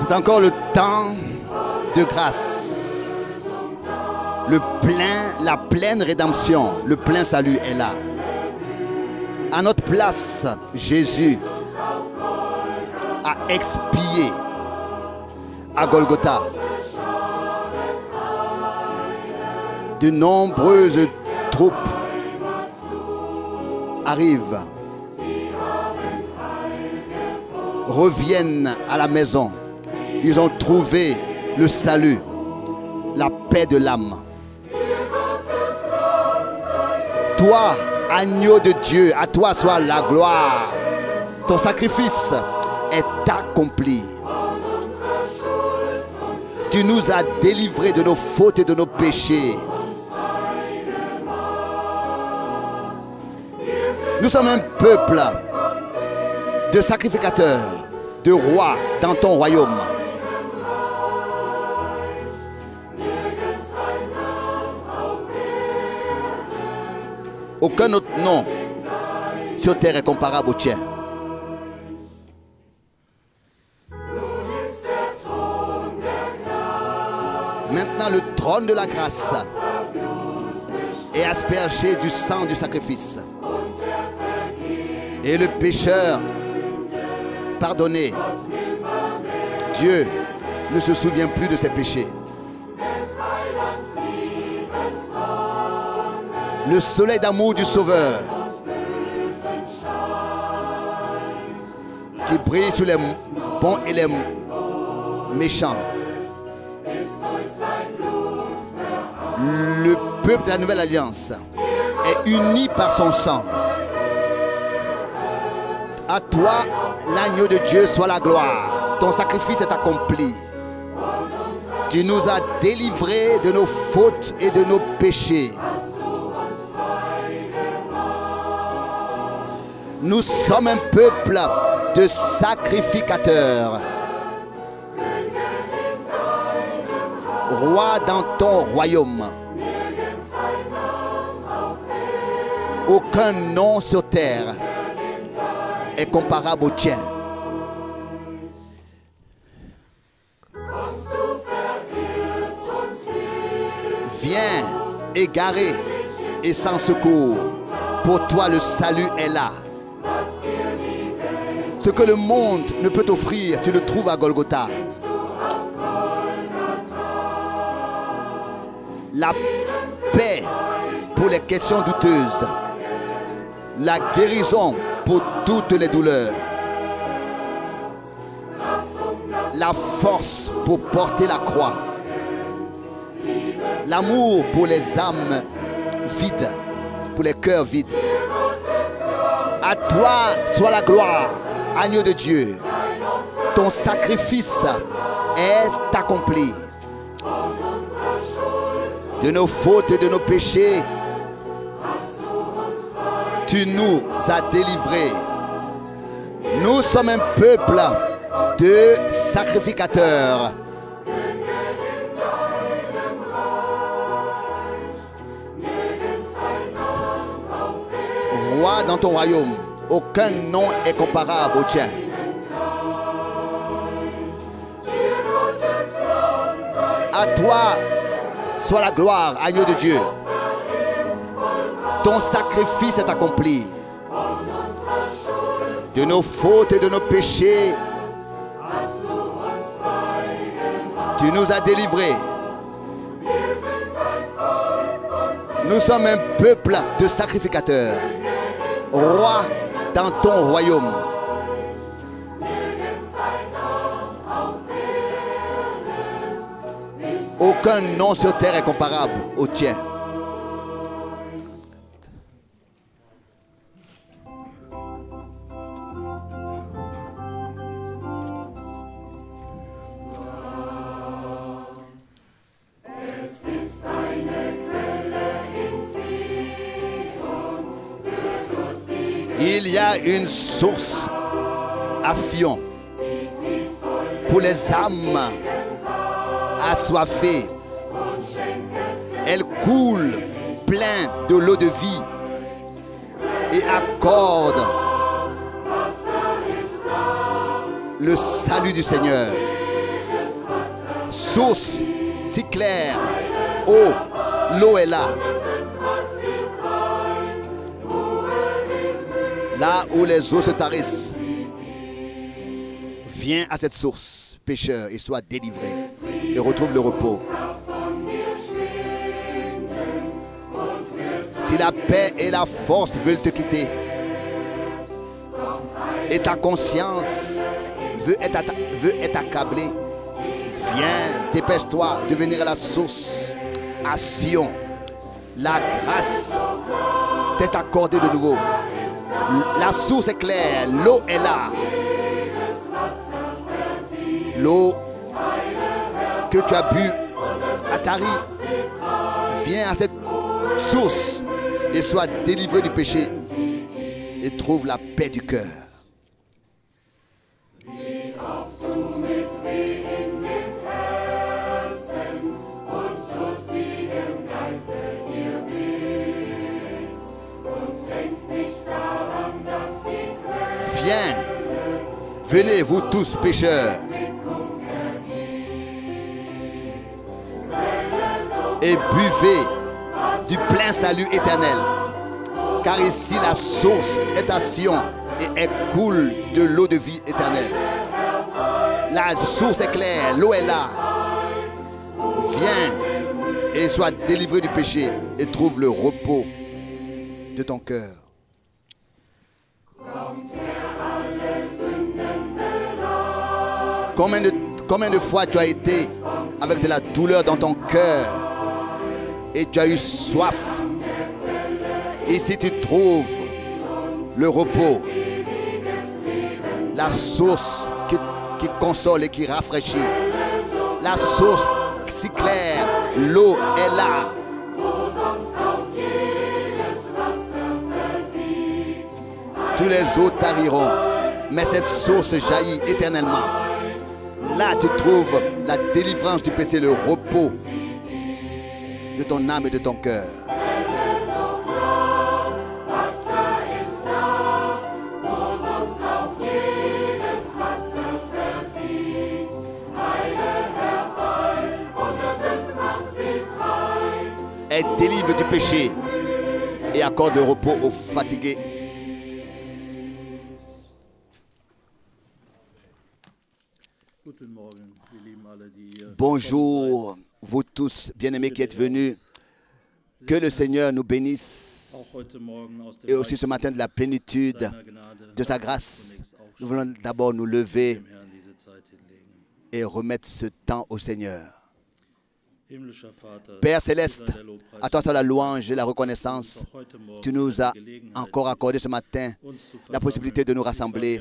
C'est encore le temps de grâce. La pleine rédemption, le plein salut est là. À notre place, Jésus a expié à Golgotha. De nombreuses troupes arrivent, reviennent à la maison. Ils ont trouvé le salut, la paix de l'âme. Toi, agneau de Dieu, à toi soit la gloire. Ton sacrifice est accompli. Tu nous as délivrés de nos fautes et de nos péchés. Nous sommes un peuple de sacrificateurs, de rois dans ton royaume. Aucun autre nom sur terre est comparable au tien. Maintenant, le trône de la grâce est aspergé du sang du sacrifice. Et le pécheur pardonné, Dieu ne se souvient plus de ses péchés. Le soleil d'amour du Sauveur qui brille sur les bons et les méchants. Le peuple de la nouvelle alliance est uni par son sang. À toi, l'agneau de Dieu, soit la gloire. Ton sacrifice est accompli. Tu nous as délivrés de nos fautes et de nos péchés. Nous sommes un peuple de sacrificateurs. Roi dans ton royaume. Aucun nom sur terre est comparable au tien. Viens égaré et sans secours. Pour toi le salut est là. Ce que le monde ne peut t'offrir, tu le trouves à Golgotha. La paix pour les questions douteuses. La guérison pour toutes les douleurs. La force pour porter la croix. L'amour pour les âmes vides, pour les cœurs vides. À toi soit la gloire, agneau de Dieu. Ton sacrifice est accompli. De nos fautes et de nos péchés, tu nous as délivrés. Nous sommes un peuple de sacrificateurs. Roi dans ton royaume, aucun nom est comparable au tien. À toi soit la gloire, agneau de Dieu. Ton sacrifice est accompli. De nos fautes et de nos péchés, tu nous as délivrés. Nous sommes un peuple de sacrificateurs. Roi dans ton royaume. Aucun nom sur terre est comparable au tien. Il y a une source à Sion pour les âmes assoiffées. Elle coule plein de l'eau de vie et accorde le salut du Seigneur. Source si claire. Oh, l'eau est là. Là où les eaux se tarissent. Viens à cette source, pécheur, et sois délivré. Et retrouve le repos. Si la paix et la force veulent te quitter, et ta conscience veut être accablée, viens, dépêche-toi de venir à la source, à Sion. La grâce t'est accordée de nouveau. La source est claire, l'eau est là. L'eau que tu as bu à Tari, viens à cette source et sois délivré du péché et trouve la paix du cœur. Viens, venez vous tous pécheurs et buvez du plein salut éternel, car ici la source est à Sion et elle coule de l'eau de vie éternelle. La source est claire, l'eau est là. Viens et sois délivré du péché et trouve le repos de ton cœur. Combien de fois tu as été avec de la douleur dans ton cœur et tu as eu soif. Ici tu trouves le repos, la source qui console et qui rafraîchit, la source si claire, l'eau est là. Tous les eaux tariront, mais cette source jaillit éternellement. Là, tu trouves la délivrance du péché, le repos de ton âme et de ton cœur. Elle délivre du péché et accorde le repos aux fatigués. Bonjour, vous tous, bien-aimés qui êtes venus. Que le Seigneur nous bénisse. Et aussi ce matin de la plénitude de sa grâce. Nous voulons d'abord nous lever et remettre ce temps au Seigneur. Père Céleste, à toi la louange et la reconnaissance. Tu nous as encore accordé ce matin la possibilité de nous rassembler.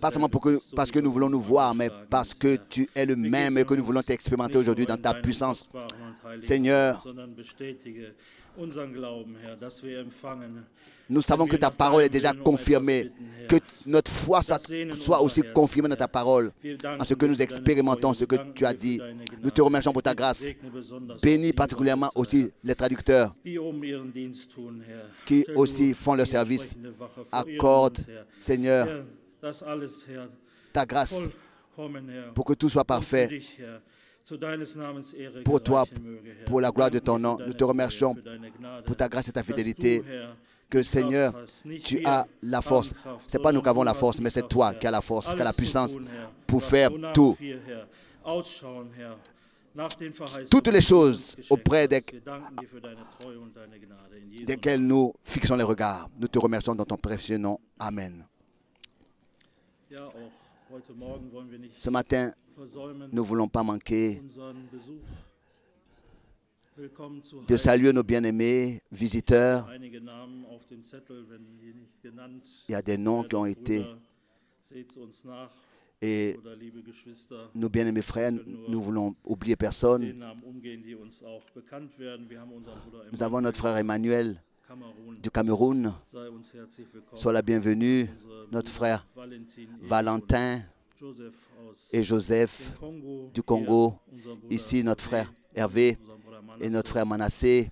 Pas seulement parce que nous voulons nous voir, mais parce que tu es le même et que nous voulons t'expérimenter aujourd'hui dans ta puissance. Seigneur, nous savons que ta parole est déjà confirmée, que notre foi soit aussi confirmée dans ta parole, en ce que nous expérimentons, ce que tu as dit. Nous te remercions pour ta grâce. Bénis particulièrement aussi les traducteurs qui aussi font leur service. Accorde, Seigneur, ta grâce pour que tout soit parfait. Pour toi, pour la gloire de ton nom, nous te remercions pour ta grâce et ta fidélité. Que Seigneur, tu as la force. Ce n'est pas nous qui avons la force, mais c'est toi qui as la force, qui as la puissance pour faire tout. Toutes les choses auprès desquelles nous fixons les regards. Nous te remercions dans ton précieux nom. Amen. Ce matin, nous ne voulons pas manquer de saluer nos bien-aimés visiteurs. Il y a des noms qui ont été. Et nos bien-aimés frères, nous voulons oublier personne. Nous avons notre frère Emmanuel du Cameroun. Sois la bienvenue. Notre frère Valentin et Joseph du Congo. Ici, notre frère Hervé et notre frère Manassé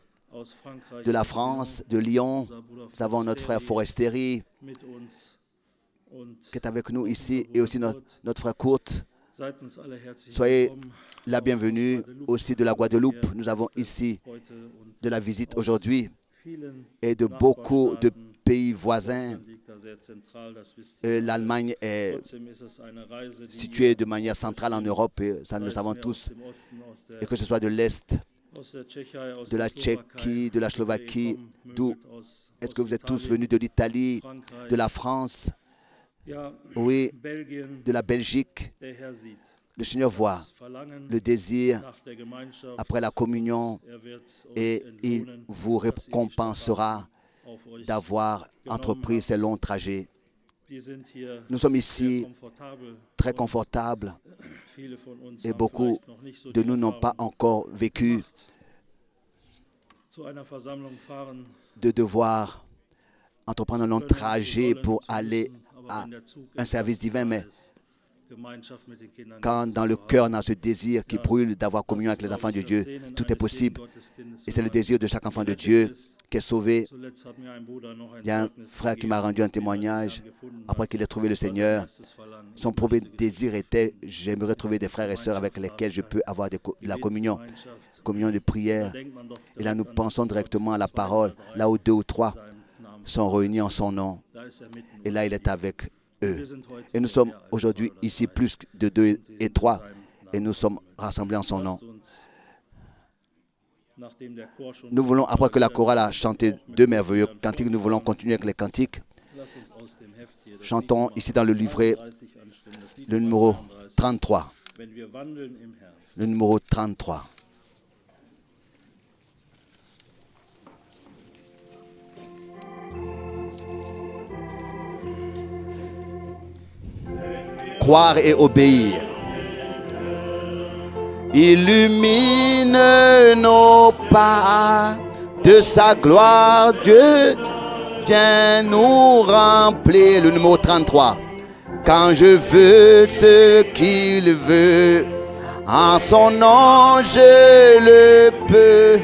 de la France, de Lyon. Nous avons notre frère Forestieri qui est avec nous ici et aussi notre frère Kurt. Soyez la bienvenue aussi de la Guadeloupe. Nous avons ici de la visite aujourd'hui et de beaucoup de pays voisins. L'Allemagne est située de manière centrale en Europe, et ça nous le savons tous. Et que ce soit de l'Est, de la Tchéquie, de la Slovaquie, d'où est-ce que vous êtes tous venus? De l'Italie, de la France, oui, de la Belgique. Le Seigneur voit le désir après la communion et il vous récompensera d'avoir entrepris ces longs trajets. Nous sommes ici très confortables et beaucoup de nous n'ont pas encore vécu de devoir entreprendre un long trajet pour aller à un service divin, mais quand dans le cœur on a ce désir qui brûle d'avoir communion avec les enfants de Dieu, tout est possible. Et c'est le désir de chaque enfant de Dieu qui est sauvé. Il y a un frère qui m'a rendu un témoignage après qu'il ait trouvé le Seigneur. Son premier désir était: j'aimerais trouver des frères et sœurs avec lesquels je peux avoir la communion de prière. Et là, nous pensons directement à la parole, là où 2 ou 3 sont réunis en son nom. Et là, il est avec eux. Et nous sommes aujourd'hui ici plus de 2 et 3, et nous sommes rassemblés en son nom. Nous voulons, après que la chorale a chanté 2 merveilleux cantiques, nous voulons continuer avec les cantiques. Chantons ici dans le livret le numéro 33. Le numéro 33. Croire et obéir. Illumine nos pas de sa gloire, Dieu, viens nous remplir. Le numéro 33. Quand je veux ce qu'il veut, en son nom je le peux.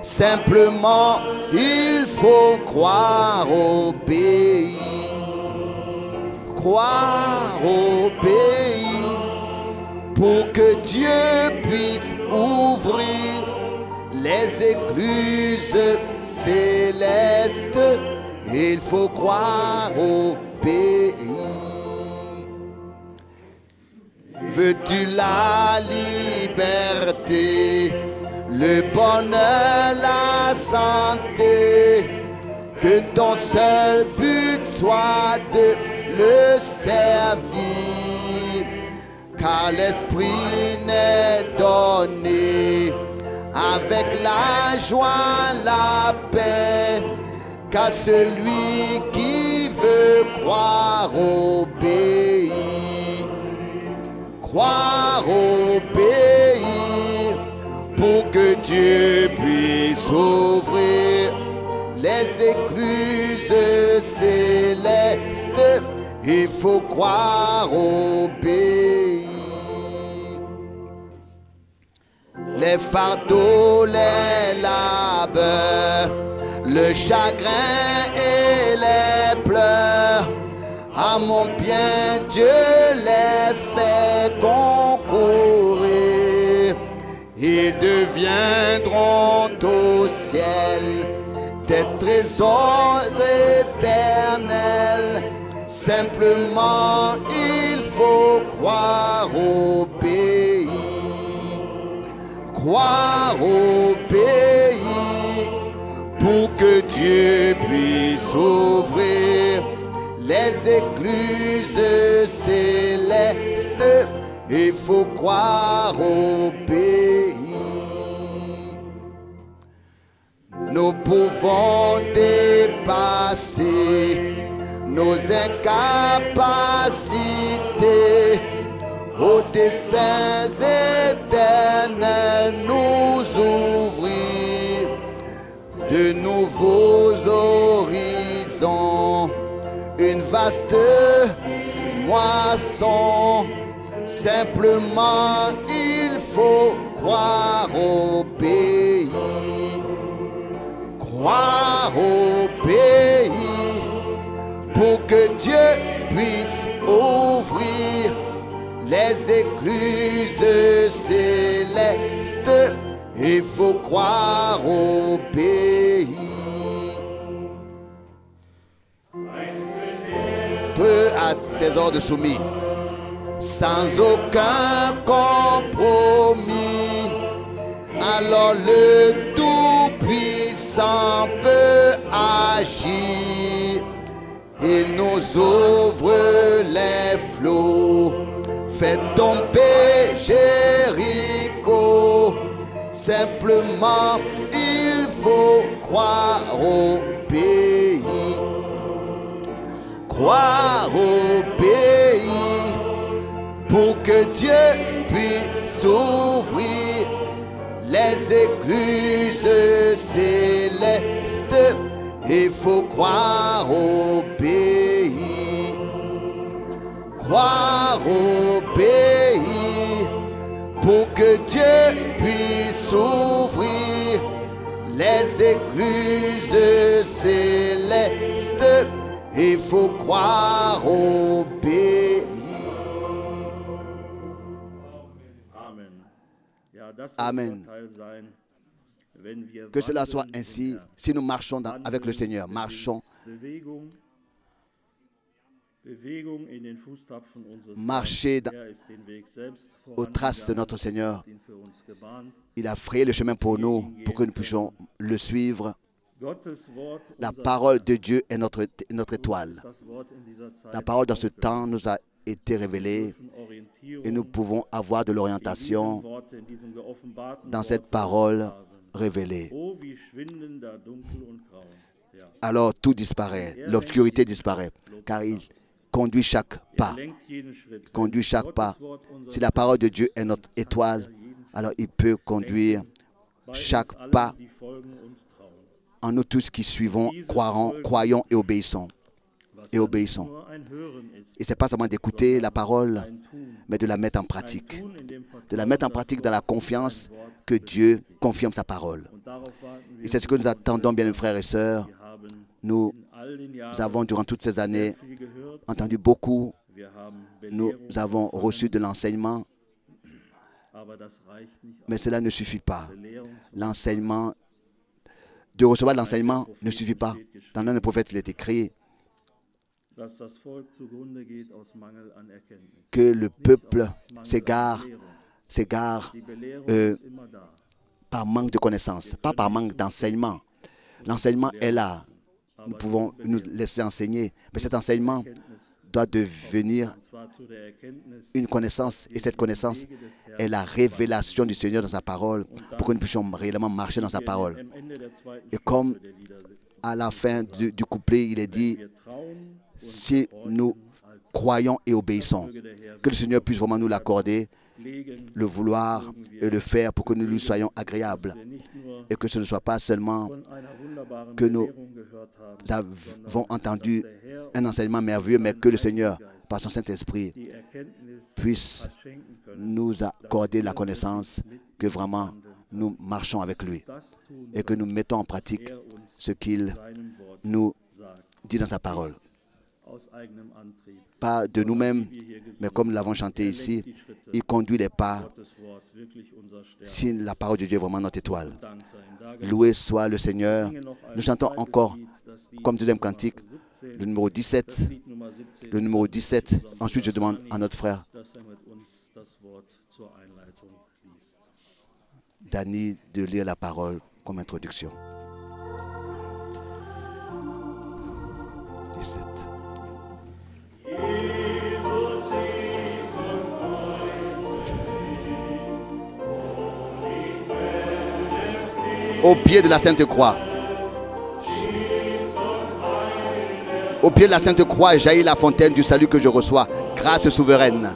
Simplement, il faut croire, obéir. Croire, obéir, pour que Dieu puisse ouvrir les écluses célestes. Il faut croire, obéir. Veux-tu la liberté, le bonheur, la santé? Que ton seul but soit de le servir, car l'esprit n'est donné avec la joie, la paix, qu'à celui qui veut croire, obéir. Croire, obéir, pour que Dieu puisse ouvrir les écluses célestes. Il faut croire, obéir. Les fardeaux, les labeurs, le chagrin et les pleurs, à mon bien Dieu les fait concourir. Ils deviendront au ciel des trésors éternels. Simplement, il faut croire, obéir. Croire, obéir, pour que Dieu puisse ouvrir les écluses célestes. Il faut croire, obéir. Nous pouvons dépasser nos incapacités, aux desseins éternels nous ouvrir de nouveaux horizons, une vaste moisson. Simplement il faut croire, obéir. Croire, obéir, pour que Dieu puisse écluses célestes, il faut croire au pays. Peu à ses ordres soumis, sans aucun compromis. Alors le Tout-Puissant peut agir. Il nous ouvre les flots, fait tomber Jéricho. Simplement, il faut croire au pays. Croire au pays pour que Dieu puisse ouvrir les écluses célestes. Il faut croire au pays. Croire au pays pour que Dieu puisse ouvrir les écluses célestes. Il faut croire au pays. Amen. Que cela soit ainsi si nous marchons avec le Seigneur. Marchons. Marcher aux traces de notre Seigneur. Il a frayé le chemin pour nous, pour que nous puissions le suivre. La parole de Dieu est notre étoile. La parole dans ce temps nous a été révélée et nous pouvons avoir de l'orientation dans cette parole révélée. Alors tout disparaît, l'obscurité disparaît, car il conduit chaque pas. Conduit chaque pas. Si la parole de Dieu est notre étoile, alors il peut conduire chaque pas en nous tous qui suivons, croyons et obéissons. Et obéissons. Et ce n'est pas seulement d'écouter la parole, mais de la mettre en pratique. De la mettre en pratique dans la confiance que Dieu confirme sa parole. Et c'est ce que nous attendons, bien, mes frères et sœurs. Nous avons, durant toutes ces années, entendu beaucoup. Nous avons reçu de l'enseignement. Mais cela ne suffit pas. L'enseignement, de recevoir de l'enseignement ne suffit pas. Dans l'un des prophètes, il est écrit que le peuple s'égare par manque de connaissances, pas par manque d'enseignement. L'enseignement est là. Nous pouvons nous laisser enseigner, mais cet enseignement doit devenir une connaissance, et cette connaissance est la révélation du Seigneur dans sa parole, pour que nous puissions réellement marcher dans sa parole. Et comme à la fin du couplet, il est dit, si nous croyons et obéissons, que le Seigneur puisse vraiment nous l'accorder, le vouloir et le faire pour que nous lui soyons agréables. Et que ce ne soit pas seulement que nous avons entendu un enseignement merveilleux, mais que le Seigneur, par son Saint-Esprit, puisse nous accorder la connaissance que vraiment nous marchons avec lui et que nous mettons en pratique ce qu'il nous dit dans sa parole. Pas de nous-mêmes, mais comme nous l'avons chanté ici, il conduit les pas si la parole de Dieu est vraiment notre étoile. Loué soit le Seigneur. Nous chantons encore comme deuxième cantique le numéro 17. Le numéro 17. Ensuite, je demande à notre frère Danny de lire la parole comme introduction. 17. Au pied de la Sainte Croix. Au pied de la Sainte Croix jaillit la fontaine du salut que je reçois. Grâce souveraine.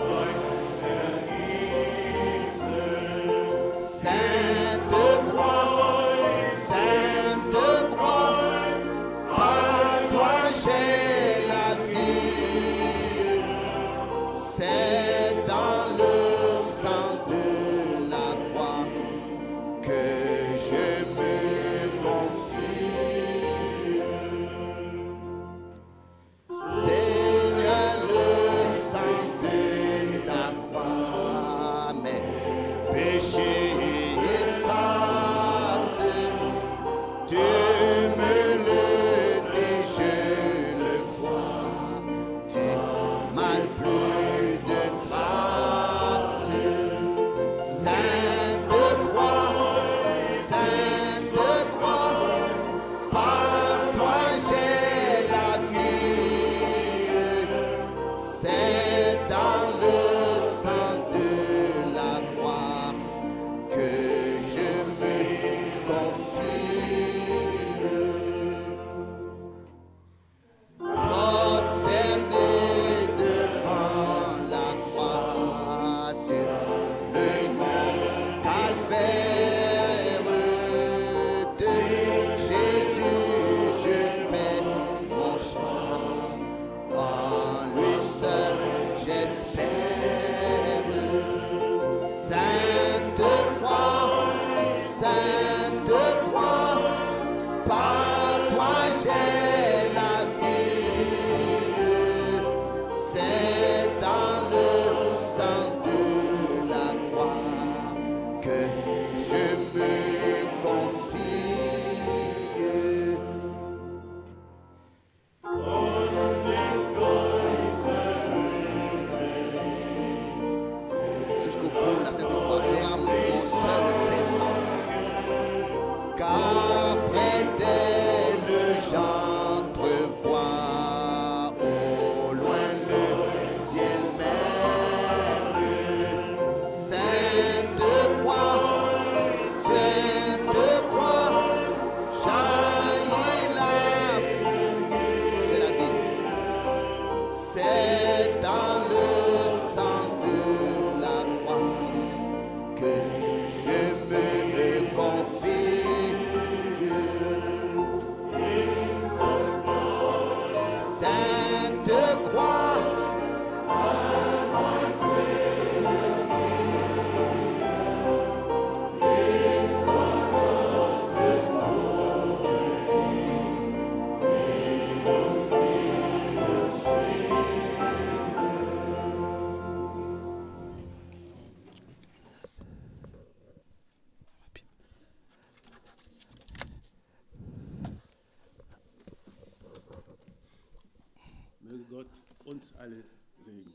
te crois.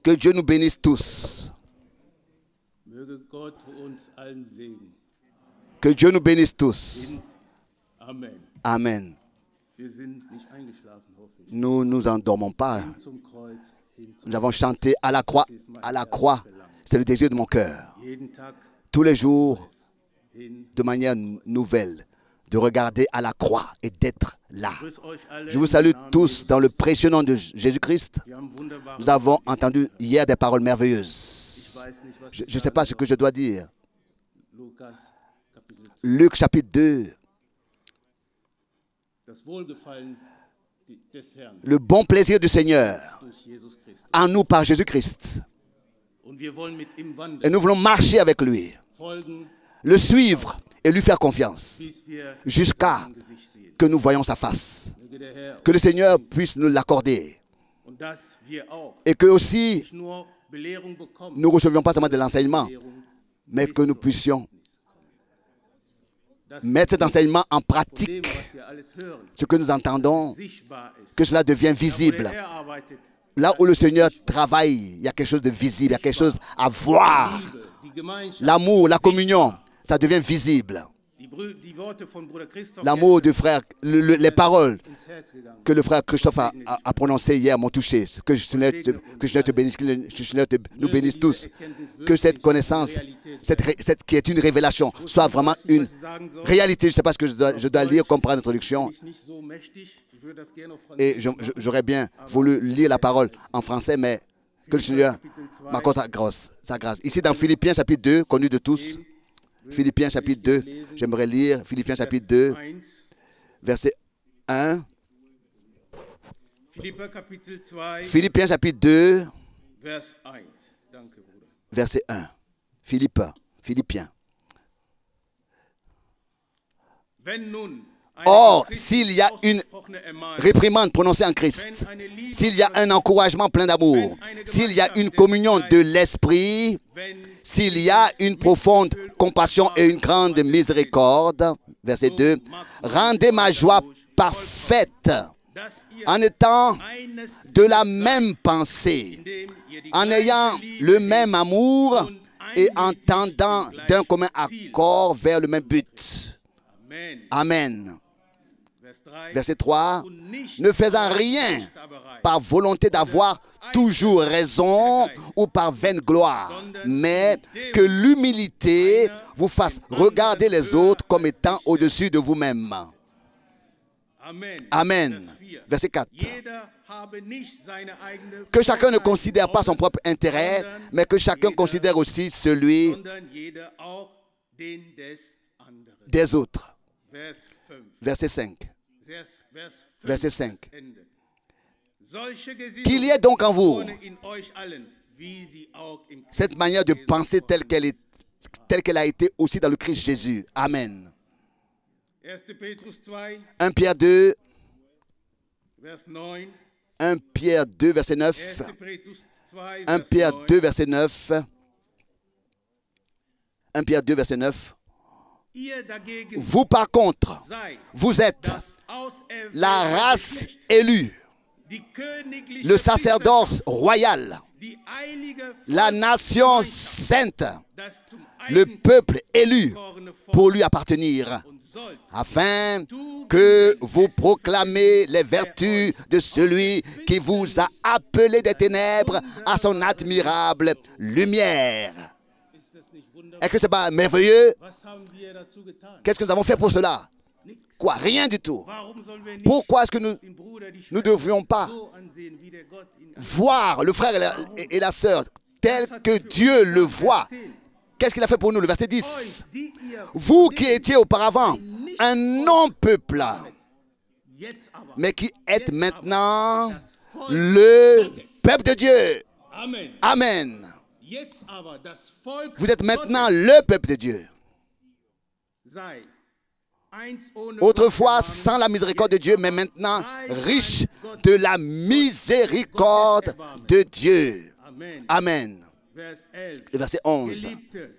Que Dieu nous bénisse tous. Que Dieu nous bénisse tous. Amen. Nous nous endormons pas. Nous avons chanté à la croix. À la croix, c'est le désir de mon cœur. Tous les jours, de manière nouvelle, de regarder à la croix et d'être là. Je vous salue tous dans le précieux nom de Jésus-Christ. Nous avons entendu hier des paroles merveilleuses. Je ne sais pas ce que je dois dire. Luc chapitre 2. Le bon plaisir du Seigneur en nous par Jésus-Christ. Et nous voulons marcher avec lui, le suivre et lui faire confiance jusqu'à que nous voyons sa face. Que le Seigneur puisse nous l'accorder. Et que aussi, nous ne recevions pas seulement de l'enseignement, mais que nous puissions mettre cet enseignement en pratique. Ce que nous entendons, que cela devienne visible. Là où le Seigneur travaille, il y a quelque chose de visible, il y a quelque chose à voir. L'amour, la communion, ça devient visible. L'amour du frère, les paroles que le frère Christophe a prononcées hier m'ont touché. Que le Seigneur te bénisse, que le Seigneur nous bénisse tous. Que cette connaissance, cette qui est une révélation, soit vraiment une réalité. Je ne sais pas ce que je dois lire comme par introduction. Et j'aurais bien voulu lire la parole en français, mais que le Seigneur m'accorde sa grâce. Ici dans Philippiens chapitre 2, connu de tous. Philippiens chapitre 2, j'aimerais lire Philippiens chapitre 2, verset 1. Philippiens chapitre 2, verset 1. Philippiens. Or, s'il y a une réprimande prononcée en Christ, s'il y a un encouragement plein d'amour, s'il y a une communion de l'esprit, s'il y a une profonde compassion et une grande miséricorde, verset 2, rendez ma joie parfaite en étant de la même pensée, en ayant le même amour et en tendant d'un commun accord vers le même but. Amen. Verset 3, ne faisant rien par volonté d'avoir toujours raison ou par vaine gloire, mais que l'humilité vous fasse regarder les autres comme étant au-dessus de vous-même. Amen. Verset 4. Que chacun ne considère pas son propre intérêt, mais que chacun considère aussi celui des autres. Verset 5. Verset 5. Qu'il y ait donc en vous cette manière de penser telle qu'elle a été aussi dans le Christ Jésus. Amen. 1 Pierre 2, 1 Pierre 2, verset 9. 1 Pierre 2, verset 9. 1 Pierre 2, verset 9. Vous, par contre, vous êtes la race élue, le sacerdoce royal, la nation sainte, le peuple élu pour lui appartenir, afin que vous proclamez les vertus de celui qui vous a appelé des ténèbres à son admirable lumière. Est-ce que ce n'est pas merveilleux? Qu'est-ce que nous avons fait pour cela? Quoi? Rien du tout. Pourquoi est-ce que nous ne devrions pas voir le frère et la sœur tel que Dieu le voit? Qu'est-ce qu'il a fait pour nous? Le verset 10. Vous qui étiez auparavant un non-peuple, mais qui êtes maintenant le peuple de Dieu. Amen. Amen. Jetzt aber das Volk Vous êtes maintenant Gottes le peuple de Dieu. sei einst ohne Autrefois Gottes sans la miséricorde de Dieu, mais maintenant riche de la miséricorde de Dieu. Amen. Amen. Vers 11. Le verset 11. Geliebte,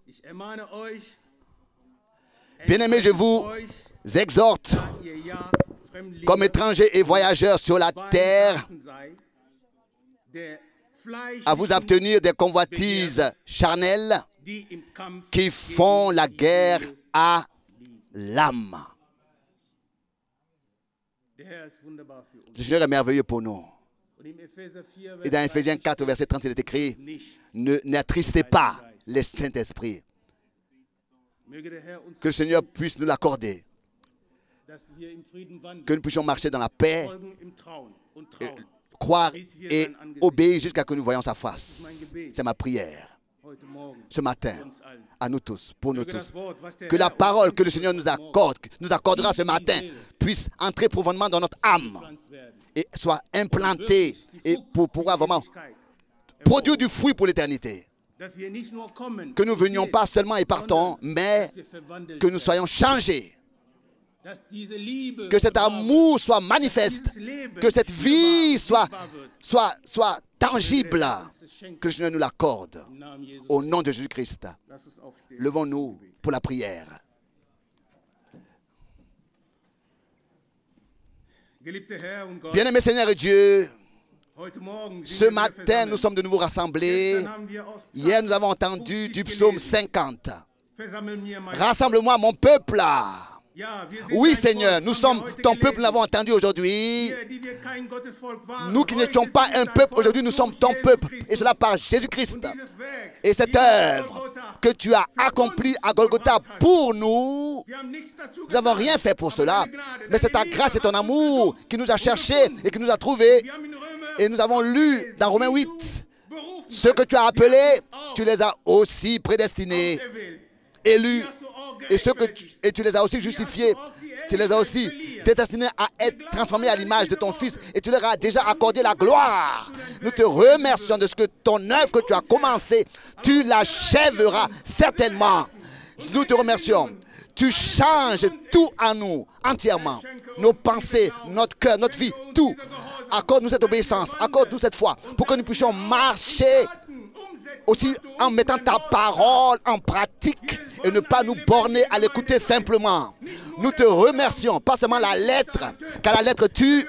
ich ermahne euch, Bien-aimés, je vous exhorte, da ihr ja Fremdlinge comme étrangers et voyageurs sur la bei terre, Herzen seid, der à vous fleischlichen, abstenir des convoitises charnelles die im Kampf qui font la guerre à l'âme. Der Herr ist wunderbar für uns. Le Seigneur est merveilleux pour nous. Und im Epheser 4, Et dans Vers Éphésiens 30 4, verset 30, il est écrit, nicht, n'attristez pas le Saint-Esprit. möge der Herr uns Que le Seigneur puisse nous l'accorder. dass wir im Frieden wandeln, Que nous puissions marcher dans la paix, folgen im Trauen und trauen. croire et obéir jusqu'à ce que nous voyions sa face. C'est ma prière. Heute Morgen Ce matin, für uns allen. à nous tous, pour nous Möge tous. das Wort, was der Que la Herr uns parole que le schenkt, Seigneur nous heute Morgen accorde, nous accordera ce matin, puisse entrer profondément dans notre âme gepflanzt werden. et soit implantée et pour pouvoir vraiment produire du fruit pour l'éternité. Dass wir nicht nur kommen, Que nous ne venions pas seulement et partons, mais dass wir verwandelt que nous werden. soyons changés. Dass diese Liebe Que cet amour soit manifeste. Que cette vie soit tangible. Que le Seigneur nous l'accorde. im Namen Jesus. Au nom de Jésus-Christ. Lass uns aufstehen. Levons-nous pour la prière. Geliebter Herr und Gott, Bien-aimé Seigneur et Dieu, heute Morgen sind ce wir wieder matin, versammelt. nous sommes de nouveau rassemblés. Gestern haben wir aus Hier, nous avons Psalm entendu 50 du psaume gelesen. 50. Versammel mir mein Rassemble-moi, mon peuple. Ja, wir sind Oui, dein Seigneur, Volk, nous haben sommes wir heute ton peuple, nous gelesen. l'avons entendu aujourd'hui. Wir, die wir kein Gottesvolk waren, Nous qui heute n'étions pas sind wir un dein peuple, Volk aujourd'hui nous sommes durch ton Jesus peuple. Christus. Et cela par Jésus-Christ. Und dieses Werk, Et cette dieses œuvre Golgotha, que tu as accomplie à Golgotha pour nous, wir haben nichts dazu nous n'avons getan, rien fait pour aber cela. deine Gnade, Mais c'est ta deine grâce et Liebe ton hat uns amour gesucht qui nous a und cherchés gefunden. et qui nous a trouvés. Wir haben in Römer Et nous avons lu dans Romains 8, berufen, ceux que tu as appelés, tu les as aussi prédestinés, auserwählt. élus. Die hast du auch Et, ceux que gerechtfertigt. et tu les as aussi justifiés. Tu les as aussi prédestinés à être transformés à l'image de ton Fils. Et tu leur as déjà accordé la gloire. Nous te remercions de ce que ton œuvre que tu as commencée, tu l'achèveras certainement. Nous te remercions. Tu changes tout en nous, entièrement. Nos pensées, notre cœur, notre vie, tout. Accorde-nous cette obéissance, accorde-nous cette foi, pour que nous puissions marcher aussi en mettant ta parole en pratique et ne pas nous borner à l'écouter simplement. Nous te remercions, pas seulement la lettre, car la lettre tue,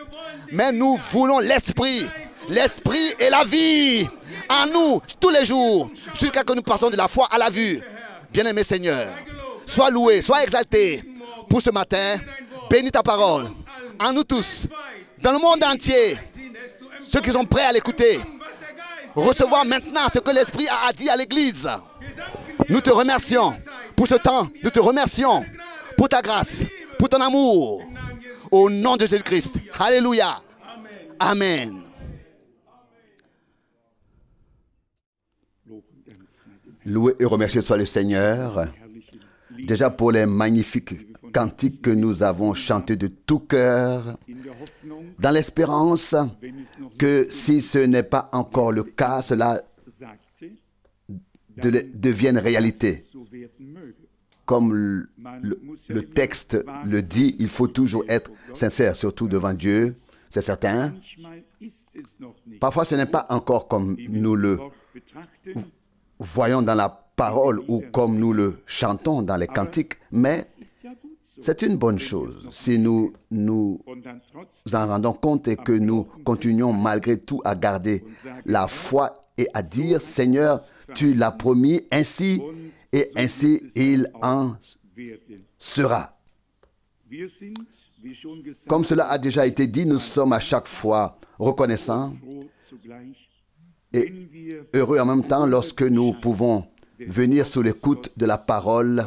mais nous voulons l'esprit. L'esprit et la vie en nous tous les jours, jusqu'à ce que nous passons de la foi à la vue. Bien-aimé Seigneur, sois loué, sois exalté pour ce matin. Bénis ta parole en nous tous, dans le monde entier, ceux qui sont prêts à l'écouter. Recevoir maintenant ce que l'Esprit a dit à l'Église. Nous te remercions pour ce temps. Nous te remercions pour ta grâce, pour ton amour. Au nom de Jésus-Christ. Alléluia. Amen. Loué et remercié soit le Seigneur. Déjà pour les magnifiques cantiques que nous avons chantés de tout cœur, dans l'espérance que si ce n'est pas encore le cas, cela devienne réalité. Comme le texte le dit, il faut toujours être sincère, surtout devant Dieu, c'est certain. Parfois, ce n'est pas encore comme nous le voyons dans la parole ou comme nous le chantons dans les cantiques, mais c'est une bonne chose si nous nous en rendons compte et que nous continuons malgré tout à garder la foi et à dire, Seigneur, tu l'as promis ainsi et ainsi il en sera. Comme cela a déjà été dit, nous sommes à chaque fois reconnaissants et heureux en même temps lorsque nous pouvons venir sous l'écoute de la parole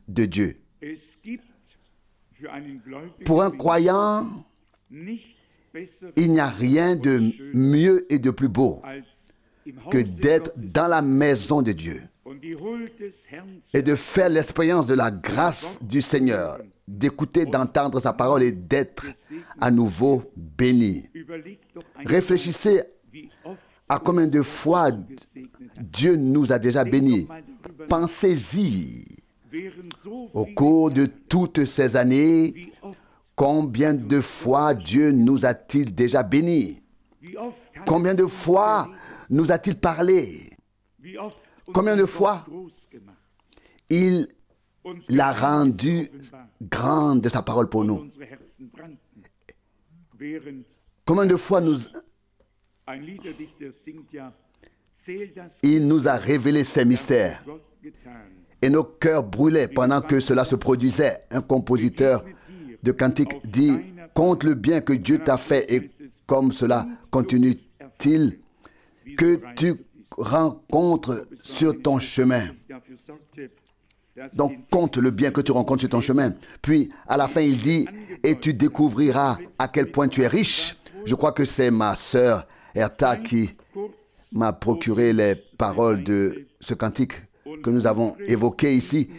de Dieu. Pour un croyant, il n'y a rien de mieux et de plus beau que d'être dans la maison de Dieu et de faire l'expérience de la grâce du Seigneur, d'écouter, d'entendre sa parole et d'être à nouveau béni. Réfléchissez à combien de fois Dieu nous a déjà bénis. Pensez-y. Au cours de toutes ces années, combien de fois Dieu nous a-t-il déjà bénis? Combien de fois nous a-t-il parlé? Combien de fois il l'a rendu grande de sa parole pour nous? Combien de fois il nous a révélé ses mystères et nos cœurs brûlaient pendant que cela se produisait. Un compositeur de cantique dit: compte le bien que Dieu t'a fait et comme cela continue-t-il que tu rencontres sur ton chemin. Donc, compte le bien que tu rencontres sur ton chemin. Puis, à la fin, il dit: et tu découvriras à quel point tu es riche. Je crois que c'est ma sœur Hertha qui m'a procuré les paroles de ce cantique que nous avons évoqué ici.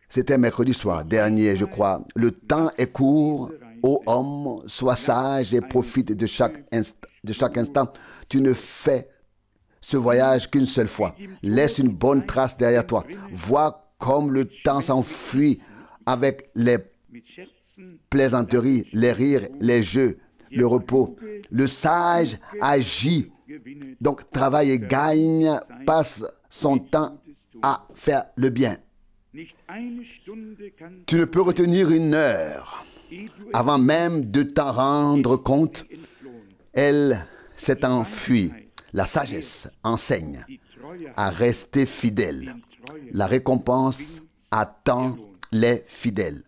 C'était mercredi soir dernier, je crois. Le temps est court. Ô homme, sois sage et profite de chaque instant. Tu ne fais ce voyage qu'une seule fois. Laisse une bonne trace derrière toi. Vois comme le temps s'enfuit avec les plaisanteries, les rires, les jeux, le repos. Le sage agit, donc travaille et gagne, passe son temps à faire le bien. Tu ne peux retenir une heure avant même de t'en rendre compte. Elle s'est enfuie. La sagesse enseigne à rester fidèle. La récompense attend les fidèles.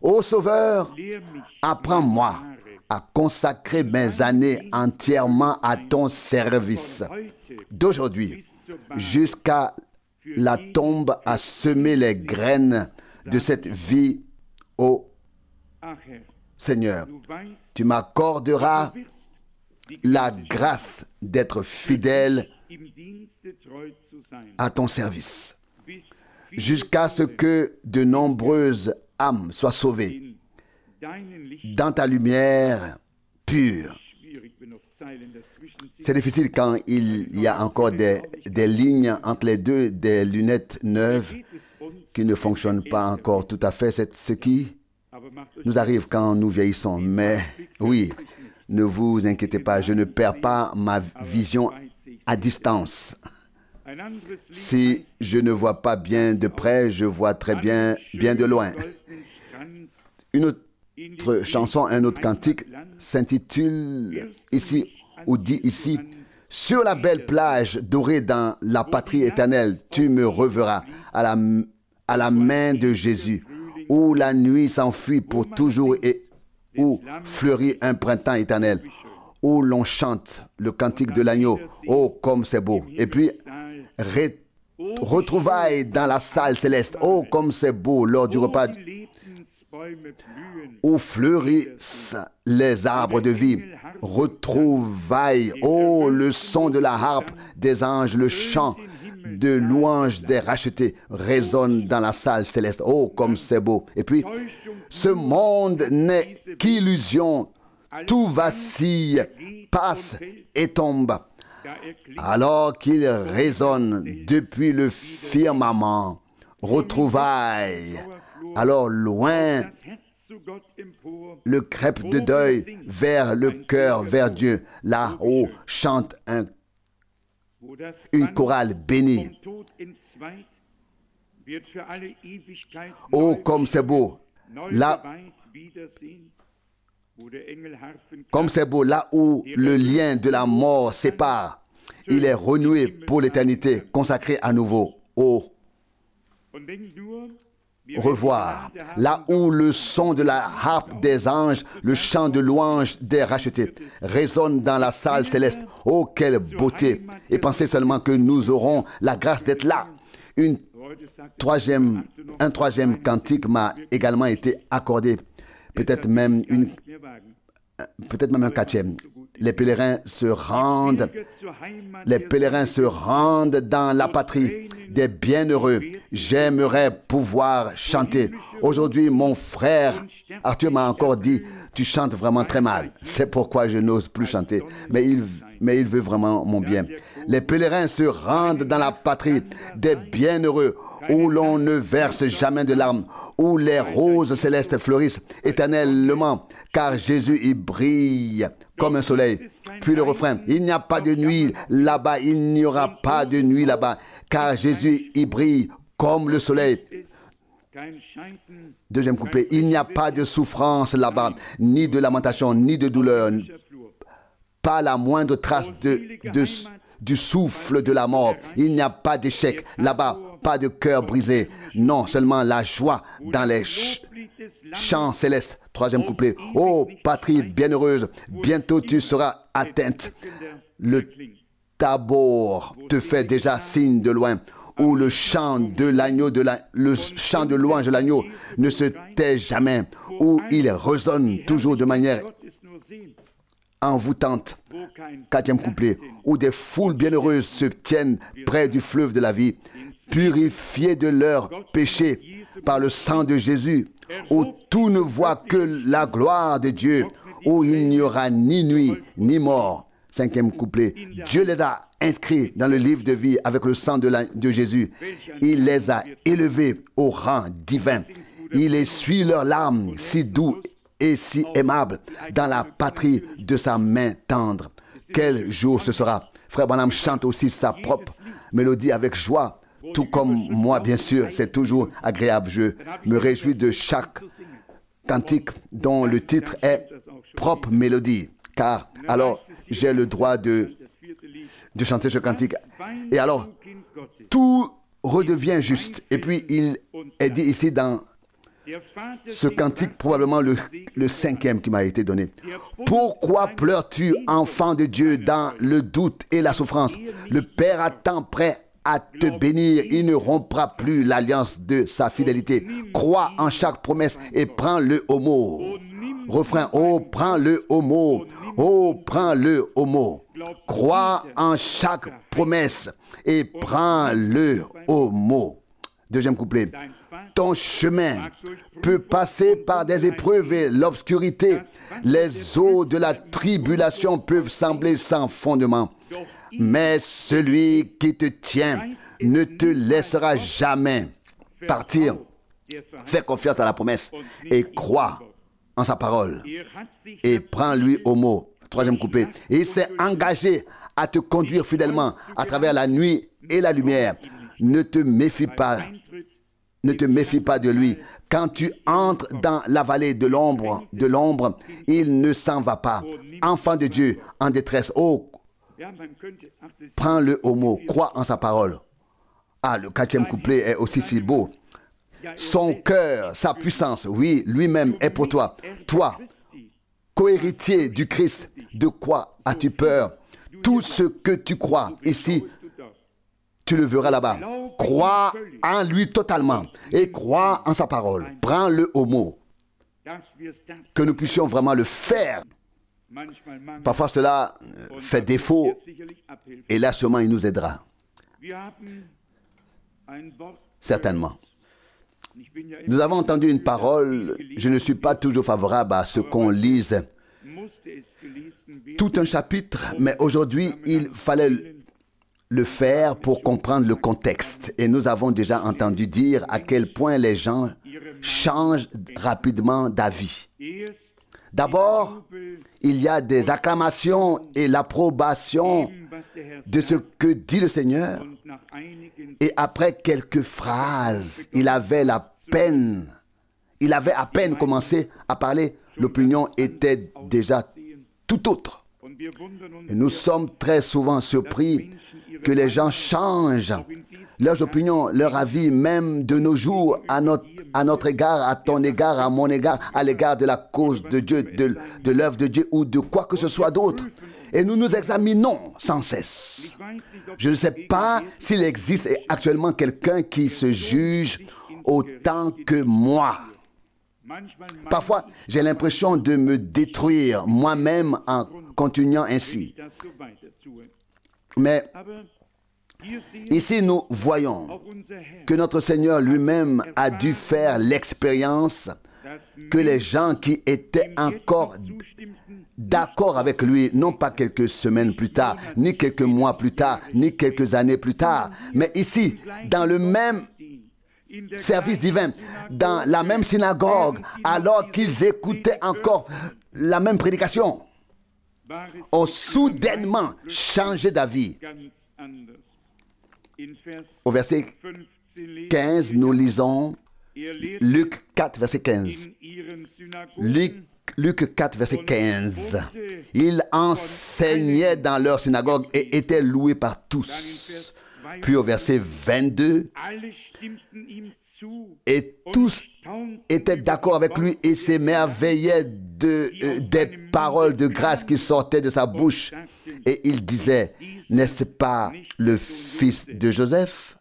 Ô Sauveur, apprends-moi à consacrer mes années entièrement à ton service. D'aujourd'hui jusqu'à la tombe, à semer les graines de cette vie. Ô Seigneur, tu m'accorderas la grâce d'être fidèle à ton service, jusqu'à ce que de nombreuses âmes soient sauvées dans ta lumière pure. C'est difficile quand il y a encore des lignes entre les deux, des lunettes neuves qui ne fonctionnent pas encore tout à fait. C'est ce qui nous arrive quand nous vieillissons. Mais oui, ne vous inquiétez pas, je ne perds pas ma vision à distance. Si je ne vois pas bien de près, je vois très bien de loin. Une autre chanson, un autre cantique s'intitule ici, ou dit ici: sur la belle plage dorée dans la patrie éternelle, tu me reverras à la main de Jésus, où la nuit s'enfuit pour toujours et où fleurit un printemps éternel, où l'on chante le cantique de l'agneau. Oh, comme c'est beau! Et puis, retrouvailles dans la salle céleste. Oh, comme c'est beau lors du repas où fleurissent les arbres de vie. Retrouvailles, oh, le son de la harpe des anges, le chant de louange des rachetés résonne dans la salle céleste. Oh, comme c'est beau! Et puis, ce monde n'est qu'illusion. Tout vacille, passe et tombe, alors qu'il résonne depuis le firmament. Retrouvailles, alors loin, le crêpe de deuil vers le cœur, vers Dieu. Là-haut chante une chorale bénie. Oh, comme c'est beau! Là, comme c'est beau, là où le lien de la mort sépare, il est renoué pour l'éternité, consacré à nouveau au revoir. Là où le son de la harpe des anges, le chant de louange des rachetés résonne dans la salle céleste. Oh, quelle beauté! Et pensez seulement que nous aurons la grâce d'être là. Un troisième cantique m'a également été accordé. Peut-être même un quatrième. Les pèlerins se rendent. Les pèlerins se rendent dans la patrie des bienheureux. J'aimerais pouvoir chanter. Aujourd'hui, mon frère Arthur m'a encore dit, tu chantes vraiment très mal. C'est pourquoi je n'ose plus chanter. Mais il veut vraiment mon bien. Les pèlerins se rendent dans la patrie des bienheureux, où l'on ne verse jamais de larmes, où les roses célestes fleurissent éternellement, car Jésus y brille comme un soleil. Puis le refrain, il n'y a pas de nuit là-bas, il n'y aura pas de nuit là-bas, car Jésus y brille comme le soleil. Deuxième couplet, il n'y a pas de souffrance là-bas, ni de lamentation, ni de douleur, pas la moindre trace du souffle de la mort. Il n'y a pas d'échec là-bas, pas de cœur brisé. Non, seulement la joie dans les chants célestes. Troisième couplet. Ô patrie bienheureuse, bientôt tu seras atteinte. Le Tabor te fait déjà signe de loin, où le chant de l'agneau, le chant de louange de l'agneau ne se tait jamais, où il résonne toujours de manière envoûtante. Quatrième couplet, où des foules bienheureuses se tiennent près du fleuve de la vie, purifiées de leurs péchés par le sang de Jésus, où tout ne voit que la gloire de Dieu, où il n'y aura ni nuit ni mort. Cinquième couplet, Dieu les a inscrits dans le livre de vie avec le sang de Jésus. Il les a élevés au rang divin. Il essuie leurs larmes, si doux et si aimable, dans la patrie de sa main tendre. Quel jour ce sera! Frère Branham chante aussi sa propre mélodie avec joie, tout comme moi, bien sûr. C'est toujours agréable. Je me réjouis de chaque cantique dont le titre est propre mélodie, car alors j'ai le droit de chanter ce cantique. Et alors, tout redevient juste. Et puis, il est dit ici dans ce cantique, probablement le cinquième qui m'a été donné. Pourquoi pleures-tu, enfant de Dieu, dans le doute et la souffrance? Le Père attend prêt à te bénir. Il ne rompra plus l'alliance de sa fidélité. Crois en chaque promesse et prends-le au mot. Refrain, oh, prends-le au mot. Oh, prends-le au mot. Crois en chaque promesse et prends-le au mot. Deuxième couplet. Ton chemin peut passer par des épreuves et l'obscurité. Les eaux de la tribulation peuvent sembler sans fondement. Mais celui qui te tient ne te laissera jamais partir. Fais confiance à la promesse et crois en sa parole. Et prends-lui au mot. Troisième couplet. Et il s'est engagé à te conduire fidèlement à travers la nuit et la lumière. Ne te méfie pas. Ne te méfie pas de lui. Quand tu entres dans la vallée de l'ombre, il ne s'en va pas. Enfant de Dieu, en détresse, oh, prends-le au mot, crois en sa parole. Ah, le quatrième couplet est aussi si beau. Son cœur, sa puissance, oui, lui-même est pour toi. Toi, co-héritier du Christ, de quoi as-tu peur? Tout ce que tu crois ici, tu le verras là-bas. Crois en lui totalement et crois en sa parole. Prends-le au mot. Que nous puissions vraiment le faire. Parfois cela fait défaut et là seulement il nous aidera. Certainement. Nous avons entendu une parole, je ne suis pas toujours favorable à ce qu'on lise tout un chapitre, mais aujourd'hui il fallait le faire pour comprendre le contexte. Et nous avons déjà entendu dire à quel point les gens changent rapidement d'avis. D'abord, il y a des acclamations et l'approbation de ce que dit le Seigneur. Et après quelques phrases, il avait à peine commencé à parler, l'opinion était déjà tout autre. Et nous sommes très souvent surpris que les gens changent leurs opinions, leur avis, même de nos jours, à notre égard, à ton égard, à mon égard, à l'égard de la cause de Dieu, de l'œuvre de Dieu ou de quoi que ce soit d'autre. Et nous nous examinons sans cesse. Je ne sais pas s'il existe actuellement quelqu'un qui se juge autant que moi. Parfois, j'ai l'impression de me détruire moi-même continuant ainsi. das so weiter tue. Mais Aber hier sehen ici, nous voyons auch unser Herr, que notre Seigneur lui-même a dû faire l'expérience dass que les gens qui étaient encore zustimmten, d'accord avec lui, non pas quelques semaines plus tard, ni quelques mois plus tard, ni quelques années plus tard, mais ici, dans le même in der service divin, dans la même synagogue, alors qu'ils écoutaient encore la même prédication, war es ont soudainement changé d'avis. ganz anders. In Vers Au verset 15 lesen 15, nous lisons er lehrt Luc 4, verset 15. in ihren Synagogen Luc 4, verset 15. Il enseignait dans leur synagogue et était loué par tous. Puis au verset 22, alle stimmten ihm zu et und tous staunten étaient d'accord avec lui et s'émerveillaient des paroles de grâce qui sortaient de sa bouche. Et il disait, n'est-ce pas le fils de Joseph?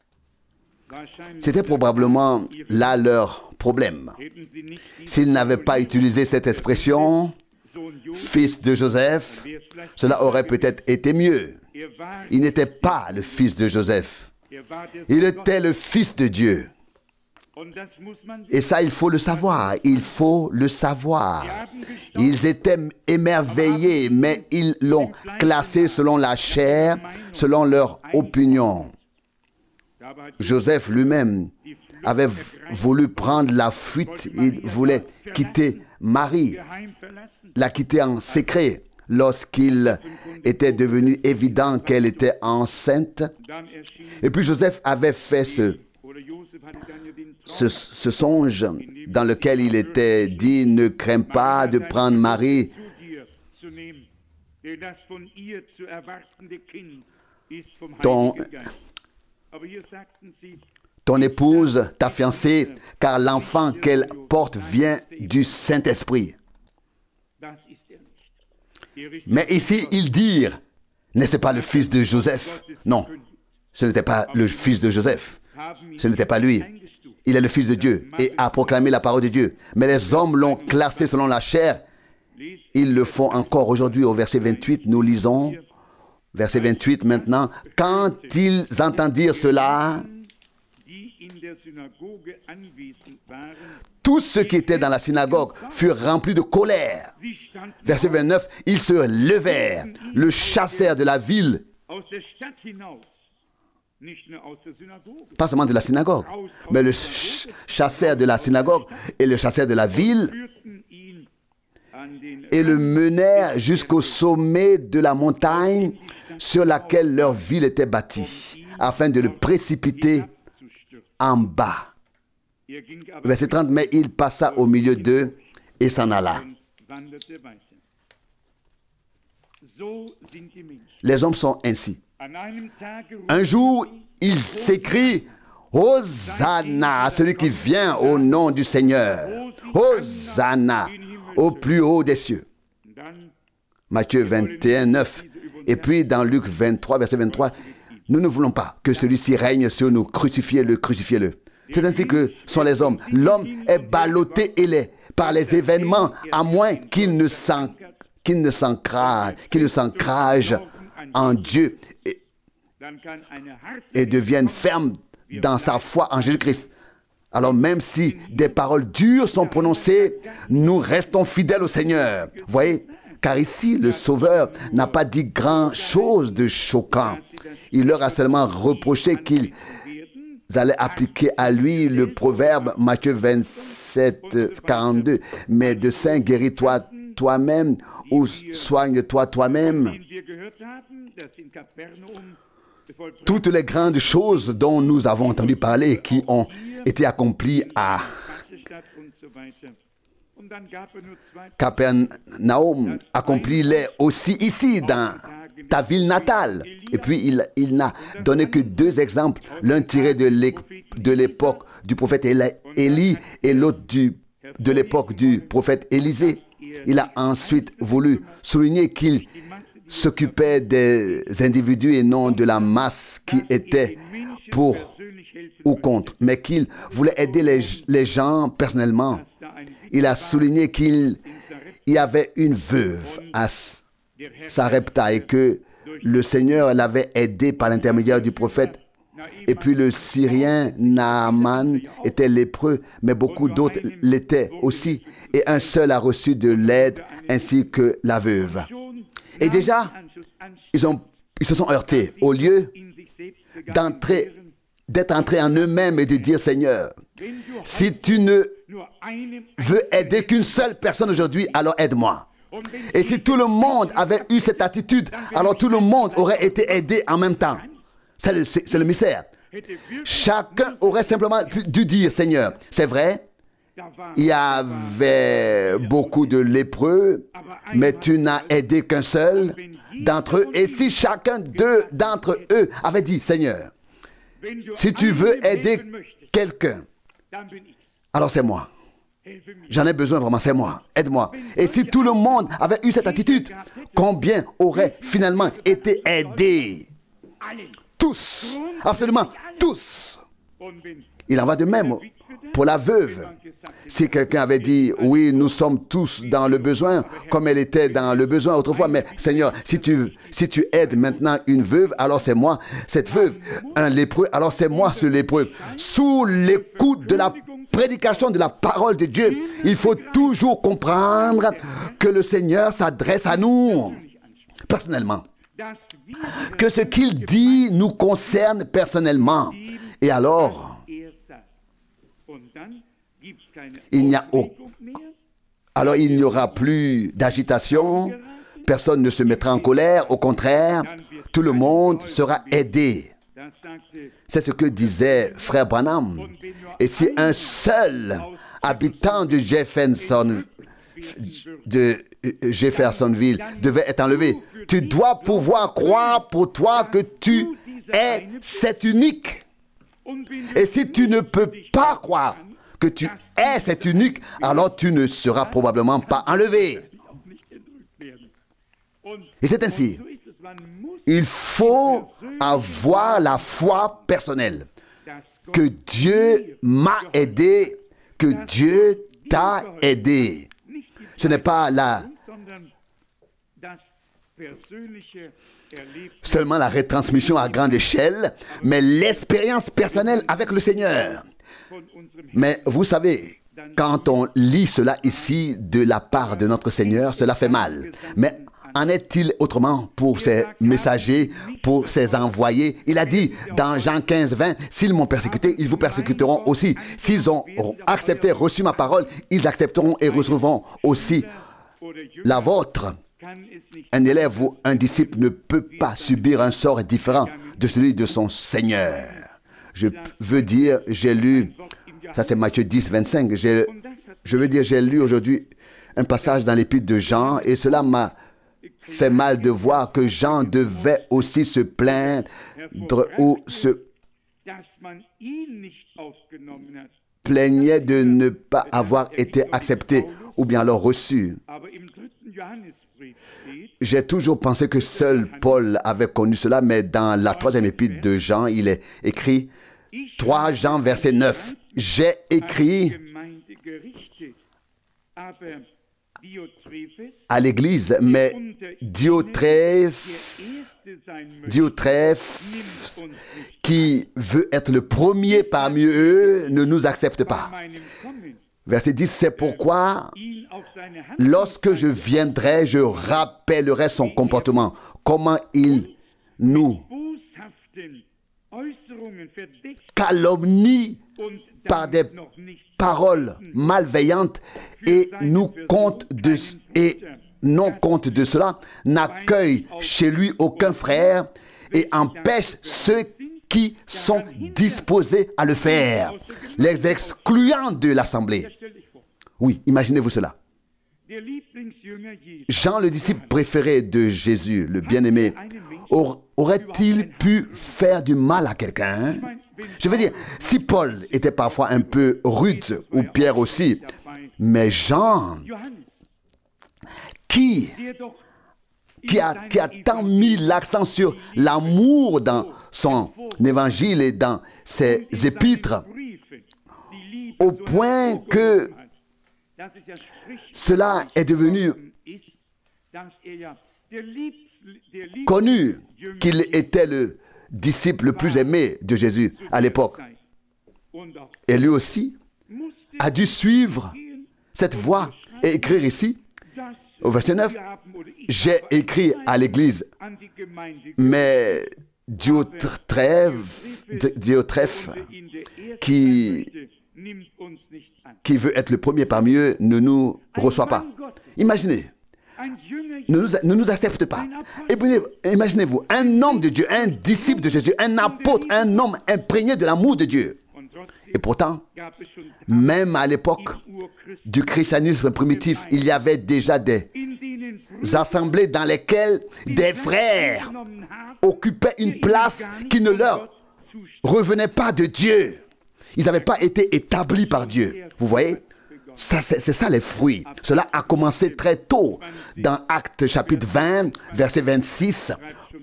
wahrscheinlich C'était probablement là leur problème. hätten sie nicht diesen S'ils n'avaient pas utilisé cette expression, Sohn Josef, fils de Joseph, wäre es vielleicht cela aurait peut-être été mieux. er war Il n'était pas le fils de Joseph. der Il Sohn Gottes. était le fils de Dieu. Und das muss man Et ça, il faut le savoir. Il faut le savoir. Ils étaient émerveillés, mais ils l'ont classé selon la chair, selon leur opinion. dabei hat Joseph lui-même die Flucht avait voulu prendre la fuite. Il voulait quitter Marie, geheim verlassen. la quitter en secret lorsqu'il était devenu évident qu'elle était enceinte. Dann erschien Et puis Joseph avait fait oder Josef hatte dann ja den ce songe dans lequel il était dit, ne crains pas de prendre Marie, zu dir zu nehmen, denn das von ihr zu erwartende Kind ist vom Ton- Heiligen Geist. Aber hier sagten sie, ton épouse, ta fiancée, car l'enfant qu'elle porte vient du Saint-Esprit. das ist er nicht. Er ist Mais ici, ils dirent, n'est-ce pas le fils de Joseph? Non, ce n'était pas le fils de Joseph. haben ihn Ce n'était pas lui. eingestuft. Il est le fils de Dieu et a proclamé la parole de Dieu. Mais les hommes l'ont classé selon la chair. Lies Ils le font encore aujourd'hui. Au verset 28, nous lisons, verset 28 maintenant, quand ils entendirent cela, die in der Synagoge anwesend waren, tous ceux qui étaient dans la synagogue furent remplis de colère. sie standen Verset 29, ils se levèrent, le chassèrent de la ville, aus der Stadt hinaus, nicht nur aus der Synagoge. pas seulement de la synagogue, mais le chassèrent de la synagogue et le chassèrent de la ville Führten ihn an den et le menèrent jusqu'au sommet de la montagne sur laquelle leur ville était bâtie, afin de le précipiter abzustürzen. en bas. Er ging aber Verset 30, mais il passa au milieu d'eux et s'en alla. und wanderte weiter. So sind die Menschen. Les hommes sont ainsi. An einem Tage Un jour, ils s'écrient Hosanna à celui qui vient au nom du Seigneur. Hosanna au plus haut des cieux. dann Matthieu 21, 9. Et puis dans Luc 23, verset 23, nous ne voulons pas que celui-ci règne sur nous. Crucifiez-le, crucifiez-le. C'est ainsi que sont les hommes. L'homme est ballotté par les événements, à moins qu'il ne s'ancrage en Dieu dann kann eine harte et devienne ferme dans sa foi en Jésus-Christ. Alors même si des paroles dures sont prononcées, nous restons fidèles au Seigneur. Voyez, car ici, le Sauveur n'a pas dit grand-chose de choquant. Il leur a seulement reproché qu'ils allaient appliquer à lui le proverbe Matthieu 27, 42. Mais de saint, guéris-toi toi-même ou soigne-toi toi-même. den wir gehört haben, das in Kapernaum vollbracht Toutes les grandes choses dont nous avons entendu parler, qui ont été accomplies à Stadt und so weiter. Und dann gab nur zwei Capernaum, accomplis-les aussi ici, dans ta ville natale. Et puis, il n'a donné que deux exemples, l'un tiré de l'époque du prophète Élie et l'autre de l'époque du prophète Élisée. Il a ensuite voulu souligner qu'il s'occupait des individus et non de la masse qui était pour ou contre, mais qu'il voulait aider les gens personnellement. Il a souligné qu'il y avait une veuve Sarepta et que le Seigneur l'avait aidé par l'intermédiaire du prophète. Et puis le Syrien Naaman était lépreux, mais beaucoup d'autres l'étaient aussi. Et un seul a reçu de l'aide, ainsi que la veuve. Et déjà, ils se sont heurtés. Au lieu d'être entrés en eux-mêmes et de dire, Seigneur, si tu ne veux aider qu'une seule personne aujourd'hui, alors aide-moi. Et si tout le monde avait eu cette attitude, alors tout le monde aurait été aidé en même temps. C'est le mystère. Chacun aurait simplement dû dire, Seigneur, c'est vrai, il y avait beaucoup de lépreux, mais tu n'as aidé qu'un seul d'entre eux. Et si chacun d'entre eux avait dit, Seigneur, si tu veux aider quelqu'un, alors c'est moi. J'en ai besoin vraiment, c'est moi. Aide-moi. Et si tout le monde avait eu cette attitude, combien auraient finalement été aidés? Tous, absolument tous. Il en va de même pour la veuve. Si quelqu'un avait dit, oui, nous sommes tous dans le besoin, comme elle était dans le besoin autrefois, mais Seigneur, si tu aides maintenant une veuve, alors c'est moi, cette veuve. Un lépreux, alors c'est moi ce lépreux. Sous l'écoute de la prédication de la parole de Dieu, il faut toujours comprendre que le Seigneur s'adresse à nous personnellement. Que ce qu'il dit nous concerne personnellement. Et alors, il n'y aura plus d'agitation, personne ne se mettra en colère, au contraire, tout le monde sera aidé. C'est ce que disait Frère Branham. Et si un seul habitant de Jeffersonville devait être enlevé, tu dois pouvoir croire pour toi que tu es cet unique. Et si tu ne peux pas croire que tu es cet unique, alors tu ne seras probablement pas enlevé. Et c'est ainsi. Il faut avoir la foi personnelle. Que Dieu m'a aidé, que Dieu t'a aidé. Ce n'est pas seulement la retransmission à grande échelle, mais l'expérience personnelle avec le Seigneur. Mais vous savez, quand on lit cela ici de la part de notre Seigneur, cela fait mal. Mais en est-il autrement pour ses messagers, pour ses envoyés? Il a dit dans Jean 15, 20, s'ils m'ont persécuté, ils vous persécuteront aussi. S'ils ont accepté, reçu ma parole, ils accepteront et recevront aussi la vôtre. Un élève ou un disciple ne peut pas subir un sort différent de celui de son Seigneur. Je veux dire, j'ai lu, ça c'est Matthieu 10, 25, je veux dire, j'ai lu aujourd'hui un passage dans l'épître de Jean et cela m'a fait mal de voir que Jean devait aussi se plaindre ou se plaignait de ne pas avoir été accepté ou bien alors reçu. J'ai toujours pensé que seul Paul avait connu cela, mais dans la 3e épître de Jean, il est écrit 3 Jean verset 9. J'ai écrit à l'Église, mais Diotrephe, qui veut être le premier parmi eux, ne nous accepte pas. Verset 10, c'est pourquoi, lorsque je viendrai, je rappellerai son comportement, comment il nous calomnie par des paroles malveillantes et non compte de cela, n'accueille chez lui aucun frère et empêche ceux qui sont disposés à le faire, les excluant de l'assemblée. Oui, imaginez-vous cela. Jean, le disciple préféré de Jésus, le bien-aimé, aurait-il pu faire du mal à quelqu'un? Je veux dire, si Paul était parfois un peu rude, ou Pierre aussi, mais Jean, qui a tant mis l'accent sur l'amour dans son évangile et dans ses épîtres, au point que cela est devenu connu qu'il était le disciple le plus aimé de Jésus à l'époque. Et lui aussi a dû suivre cette voie et écrire ici, au verset 9, « J'ai écrit à l'Église, mais Diotrephe, qui veut être le premier parmi eux, ne nous reçoit pas. » Imaginez, ne nous accepte pas. Imaginez-vous, un homme de Dieu, un disciple de Jésus, un apôtre, un homme imprégné de l'amour de Dieu. Et pourtant, même à l'époque du christianisme primitif, il y avait déjà des assemblées dans lesquelles des frères occupaient une place qui ne leur revenait pas de Dieu. Ils n'avaient pas été établis par Dieu. Vous voyez? C'est ça les fruits. Cela a commencé très tôt. Dans Actes chapitre 20, verset 26,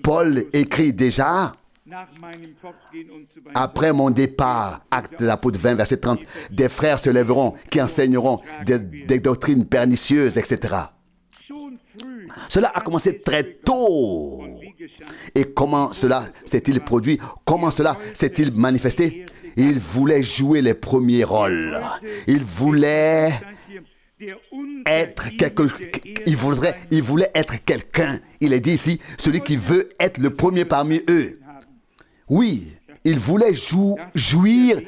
Paul écrit déjà: « Après mon départ, acte de l'apôtre 20, verset 30, des frères se lèveront qui enseigneront des doctrines pernicieuses, etc. » Cela a commencé très tôt. Et comment cela s'est-il produit? Comment cela s'est-il manifesté? Il voulait jouer les premiers rôles. Il voulait être il voulait être quelqu'un. Il est dit ici, celui qui veut être le premier parmi eux. Oui, il voulait jouir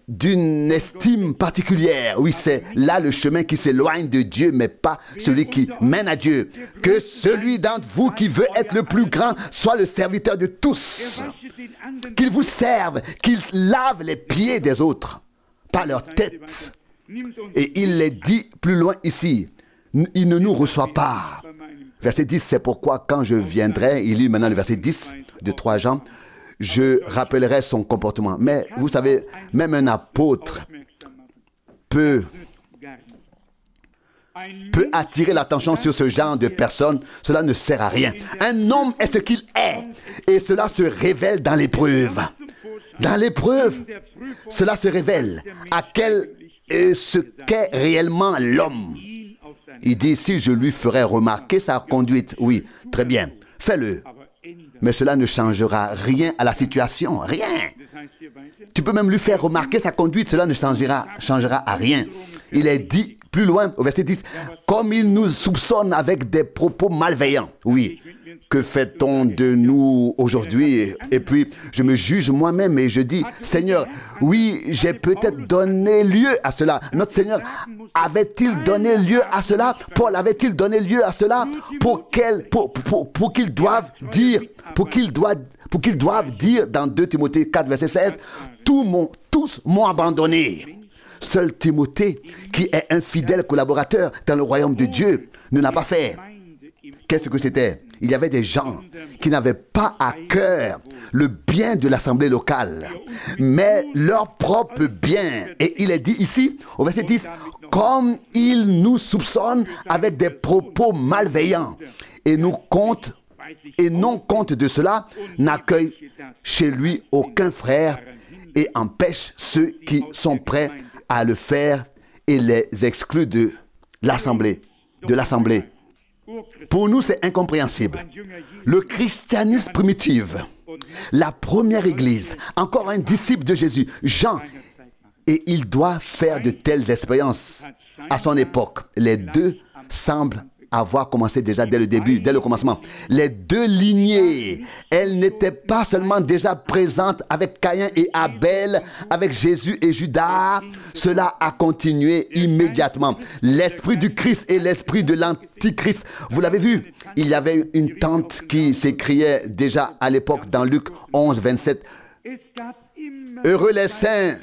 d'une estime particulière. Oui, c'est là le chemin qui s'éloigne de Dieu, mais pas celui qui mène à Dieu. Que celui d'entre vous qui veut être le plus grand soit le serviteur de tous. Qu'il vous serve, qu'il lave les pieds des autres, pas leur tête. Et il les dit plus loin ici, il ne nous reçoit pas. Verset 10, c'est pourquoi quand je viendrai, il lit maintenant le verset 10 de 3 Jean, je rappellerai son comportement. Mais vous savez, même un apôtre peut attirer l'attention sur ce genre de personnes. Cela ne sert à rien. Un homme est ce qu'il est. Et cela se révèle dans l'épreuve. Dans l'épreuve, cela se révèle à ce qu'est réellement l'homme. Il dit, si je lui ferai remarquer sa conduite, oui, très bien, fais-le. Mais cela ne changera rien à la situation, rien. Tu peux même lui faire remarquer sa conduite, cela ne changera à rien. Il est dit plus loin, au verset 10, comme il nous soupçonne avec des propos malveillants. Oui, que fait-on de nous aujourd'hui? Et puis, je me juge moi-même et je dis, Seigneur, oui, j'ai peut-être donné lieu à cela. Notre Seigneur avait-il donné lieu à cela? Paul avait-il donné lieu à cela pour qu'ils doivent dire, pour qu'ils doivent dire dans 2 Timothée 4, verset 16, tous m'ont abandonné. Seul Timothée, qui est un fidèle collaborateur dans le royaume de Dieu, ne l'a pas fait. Qu'est-ce que c'était? Il y avait des gens qui n'avaient pas à cœur le bien de l'assemblée locale, mais leur propre bien. Et il est dit ici, au verset 10, comme il nous soupçonne avec des propos malveillants et non compte de cela, n'accueille chez lui aucun frère et empêche ceux qui sont prêts à le faire et les exclut de l'assemblée. Pour nous, c'est incompréhensible. Le christianisme primitif, la première église, encore un disciple de Jésus, Jean, et il doit faire de telles expériences à son époque. Les deux semblent avoir commencé déjà dès le début, dès le commencement. Les deux lignées, elles n'étaient pas seulement déjà présentes avec Caïn et Abel, avec Jésus et Judas. Cela a continué immédiatement. L'esprit du Christ et l'esprit de l'Antichrist. Vous l'avez vu, il y avait une tante qui s'écriait déjà à l'époque dans Luc 11, 27. Heureux les saints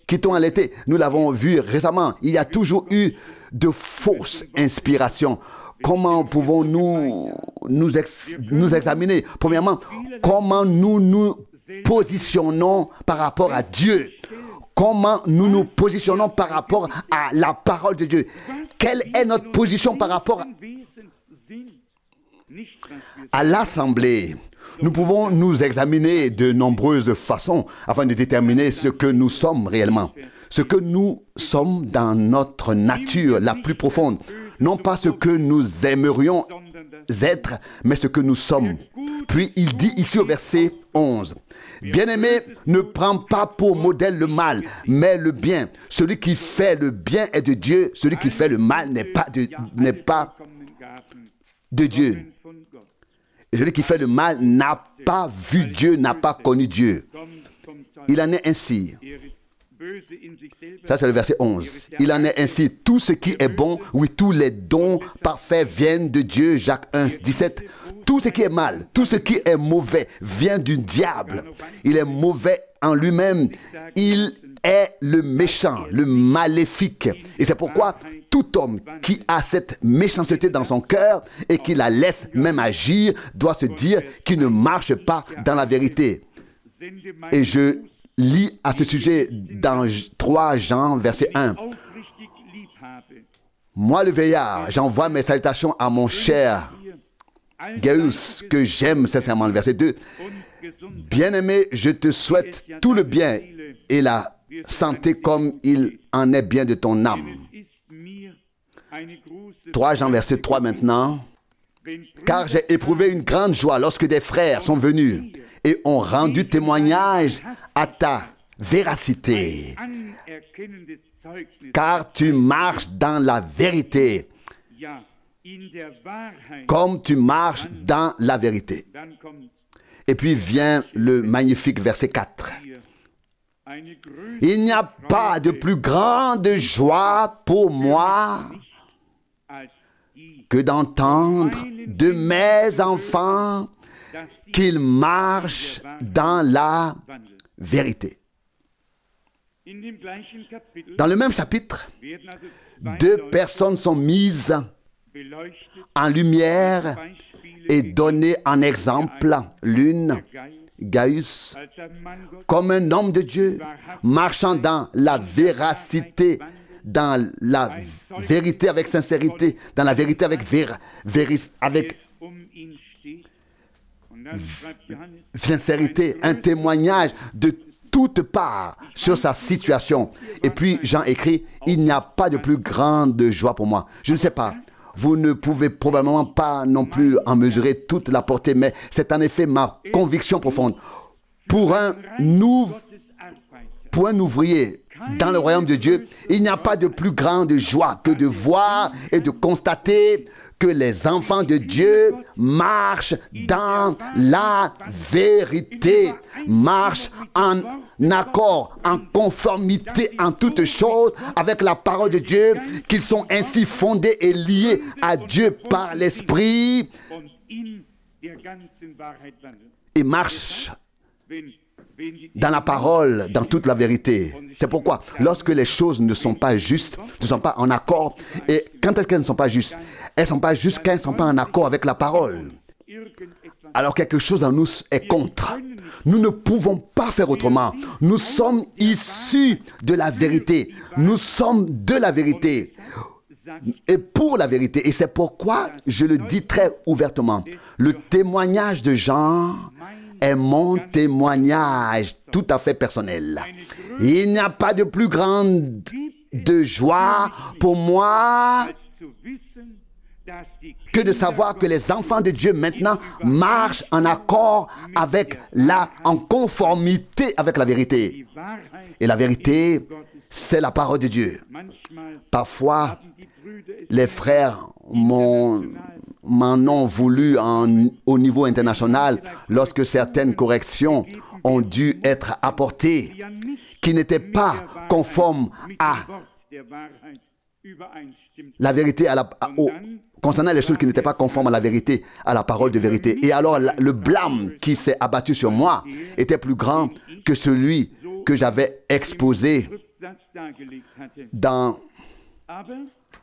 qui t'ont allaité. Nous l'avons vu récemment. Il y a toujours eu de fausses inspirations. Comment pouvons-nous nous examiner? Premièrement, comment nous nous positionnons par rapport à Dieu? Comment nous nous positionnons par rapport à la parole de Dieu? Quelle est notre position par rapport À l'Assemblée, nous pouvons nous examiner de nombreuses façons afin de déterminer ce que nous sommes réellement. Ce que nous sommes dans notre nature la plus profonde. Non pas ce que nous aimerions être, mais ce que nous sommes. Puis il dit ici au verset 11, « Bien-aimé, ne prends pas pour modèle le mal, mais le bien. Celui qui fait le bien est de Dieu, celui qui fait le mal n'est pas de Dieu. Et celui qui fait le mal n'a pas vu Dieu, n'a pas connu Dieu. Il en est ainsi. » Ça, c'est le verset 11. Il en est ainsi. Tout ce qui est bon, oui, tous les dons parfaits viennent de Dieu. Jacques 1, 17. Tout ce qui est mal, tout ce qui est mauvais vient du diable. Il est mauvais en lui-même. Il est le méchant, le maléfique. Et c'est pourquoi tout homme qui a cette méchanceté dans son cœur et qui la laisse même agir doit se dire qu'il ne marche pas dans la vérité. Et je lis à ce sujet dans 3 Jean, verset 1. Moi, le veillard, j'envoie mes salutations à mon cher Gaius, que j'aime sincèrement. Le verset 2. Bien-aimé, je te souhaite tout le bien et la santé comme il en est bien de ton âme. 3 Jean, verset 3 maintenant. Car j'ai éprouvé une grande joie lorsque des frères sont venus et ont rendu témoignage à ta véracité. Car tu marches dans la vérité, comme tu marches dans la vérité. Et puis vient le magnifique verset 4. Il n'y a pas de plus grande joie pour moi que d'entendre de mes enfants qu'ils marchent dans la vérité. Dans le même chapitre, 2 personnes sont mises en lumière et données en exemple. L'une, Gaius, comme un homme de Dieu, marchant dans la véracité, dans la vérité avec sincérité, dans la vérité avec sincérité, un témoignage de toutes parts sur sa situation. Et puis Jean écrit, il n'y a pas de plus grande joie pour moi. Je ne sais pas, vous ne pouvez probablement pas non plus en mesurer toute la portée, mais c'est en effet ma conviction profonde. Pour un ouvrier dans le royaume de Dieu, il n'y a pas de plus grande joie que de voir et de constater que les enfants de Dieu marchent dans la vérité, marchent en accord, en conformité en toutes choses avec la parole de Dieu, qu'ils sont ainsi fondés et liés à Dieu par l'Esprit et marchent dans la parole, dans toute la vérité. C'est pourquoi, lorsque les choses ne sont pas justes, ne sont pas en accord, et quand est-ce qu'elles ne sont pas justes? Elles ne sont pas justes quand elles ne sont pas en accord avec la parole. Alors quelque chose en nous est contre. Nous ne pouvons pas faire autrement. Nous sommes issus de la vérité. Nous sommes de la vérité. Et pour la vérité. Et c'est pourquoi je le dis très ouvertement. Le témoignage de Jean est mon témoignage tout à fait personnel. Il n'y a pas de plus grande de joie pour moi que de savoir que les enfants de Dieu maintenant marchent en accord avec en conformité avec la vérité. Et la vérité, c'est la parole de Dieu. Parfois, les frères m'en ont voulu au niveau international lorsque certaines corrections ont dû être apportées qui n'étaient pas conformes à la vérité, concernant les choses qui n'étaient pas conformes à la vérité, à la parole de vérité. Et alors le blâme qui s'est abattu sur moi était plus grand que celui que j'avais exposé dans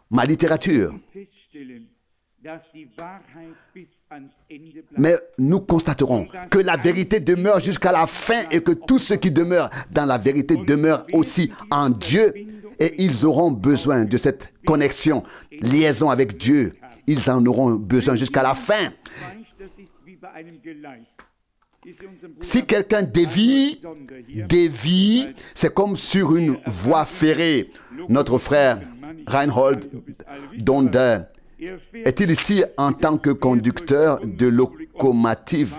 ma littérature. Mais nous constaterons que la vérité demeure jusqu'à la fin et que tous ceux qui demeurent dans la vérité demeurent aussi en Dieu et ils auront besoin de cette connexion, liaison avec Dieu. ils en auront besoin jusqu'à la fin. Si quelqu'un dévie, c'est comme sur une voie ferrée. Notre frère Reinhold Donder est-il ici en tant que conducteur de locomotive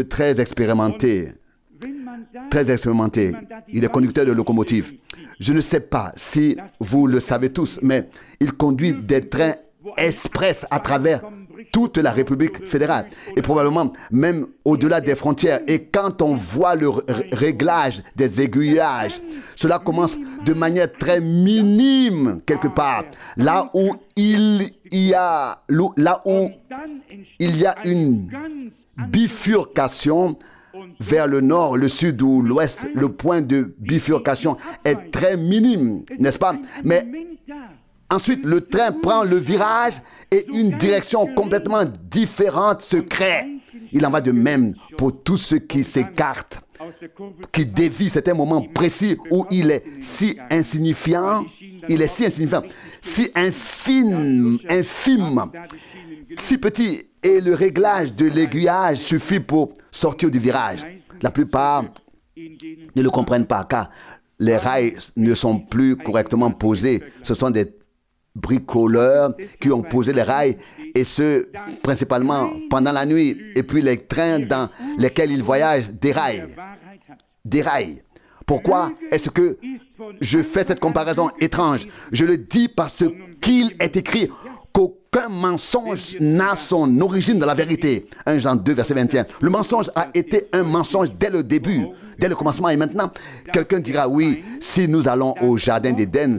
très expérimenté? Très expérimenté. Il est conducteur de locomotive. Je ne sais pas si vous le savez tous, mais il conduit des trains express à travers toute la République fédérale et probablement même au-delà des frontières. Et quand on voit le réglage des aiguillages, cela commence de manière très minime quelque part. Là où il y a une bifurcation vers le nord, le sud ou l'ouest, le point de bifurcation est très minime, n'est-ce pas? Mais ensuite, le train prend le virage et une direction complètement différente se crée. Il en va de même pour tous ceux qui s'écartent, qui dévient. C'est un moment précis où il est si insignifiant, si infime, si petit, et le réglage de l'aiguillage suffit pour sortir du virage. La plupart ne le comprennent pas car les rails ne sont plus correctement posés. Ce sont des bricoleurs qui ont posé les rails et ce principalement pendant la nuit, et puis les trains dans lesquels ils voyagent déraillent. Pourquoi est-ce que je fais cette comparaison étrange? Je le dis parce qu'il est écrit qu'aucun mensonge n'a son origine dans la vérité. 1 Jean 2, verset 21. Le mensonge a été un mensonge dès le début, dès le commencement. Et maintenant, quelqu'un dira, oui, si nous allons au jardin d'Éden,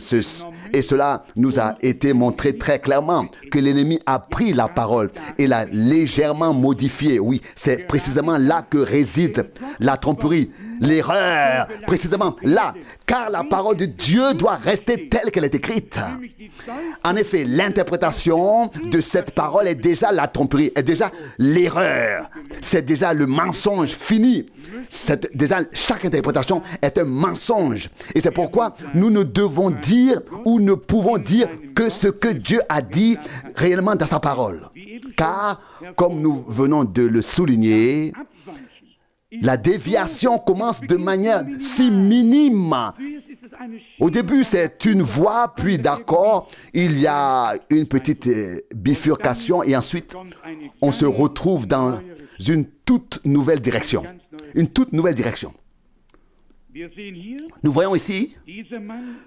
et cela nous a été montré très clairement, que l'ennemi a pris la parole et l'a légèrement modifiée. Oui, c'est précisément là que réside la tromperie, l'erreur, précisément là, car la parole de Dieu doit rester telle qu'elle est écrite. En effet, l'interprétation de cette parole est déjà la tromperie, est déjà l'erreur, c'est déjà le mensonge fini. Déjà, chaque interprétation est un mensonge. Et c'est pourquoi nous ne devons dire ou ne pouvons dire que ce que Dieu a dit réellement dans sa parole. Car, comme nous venons de le souligner, la déviation commence de manière si minime. Au début, c'est une voie, puis d'accord, il y a une petite bifurcation et ensuite, on se retrouve dans une toute nouvelle direction. Une toute nouvelle direction. Nous voyons ici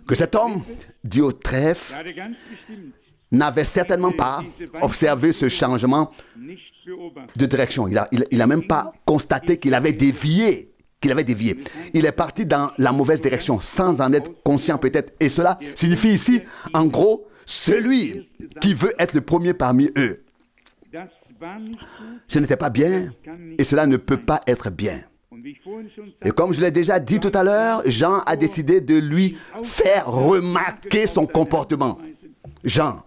que cet homme, Diotrephe, n'avait certainement pas observé ce changement de direction. Il n'a même pas constaté qu'il avait dévié. Il est parti dans la mauvaise direction sans en être conscient peut-être. Et cela signifie ici, en gros, celui qui veut être le premier parmi eux. Ce n'était pas bien et cela ne peut pas être bien. Et comme je l'ai déjà dit tout à l'heure, Jean a décidé de lui faire remarquer son comportement. Jean,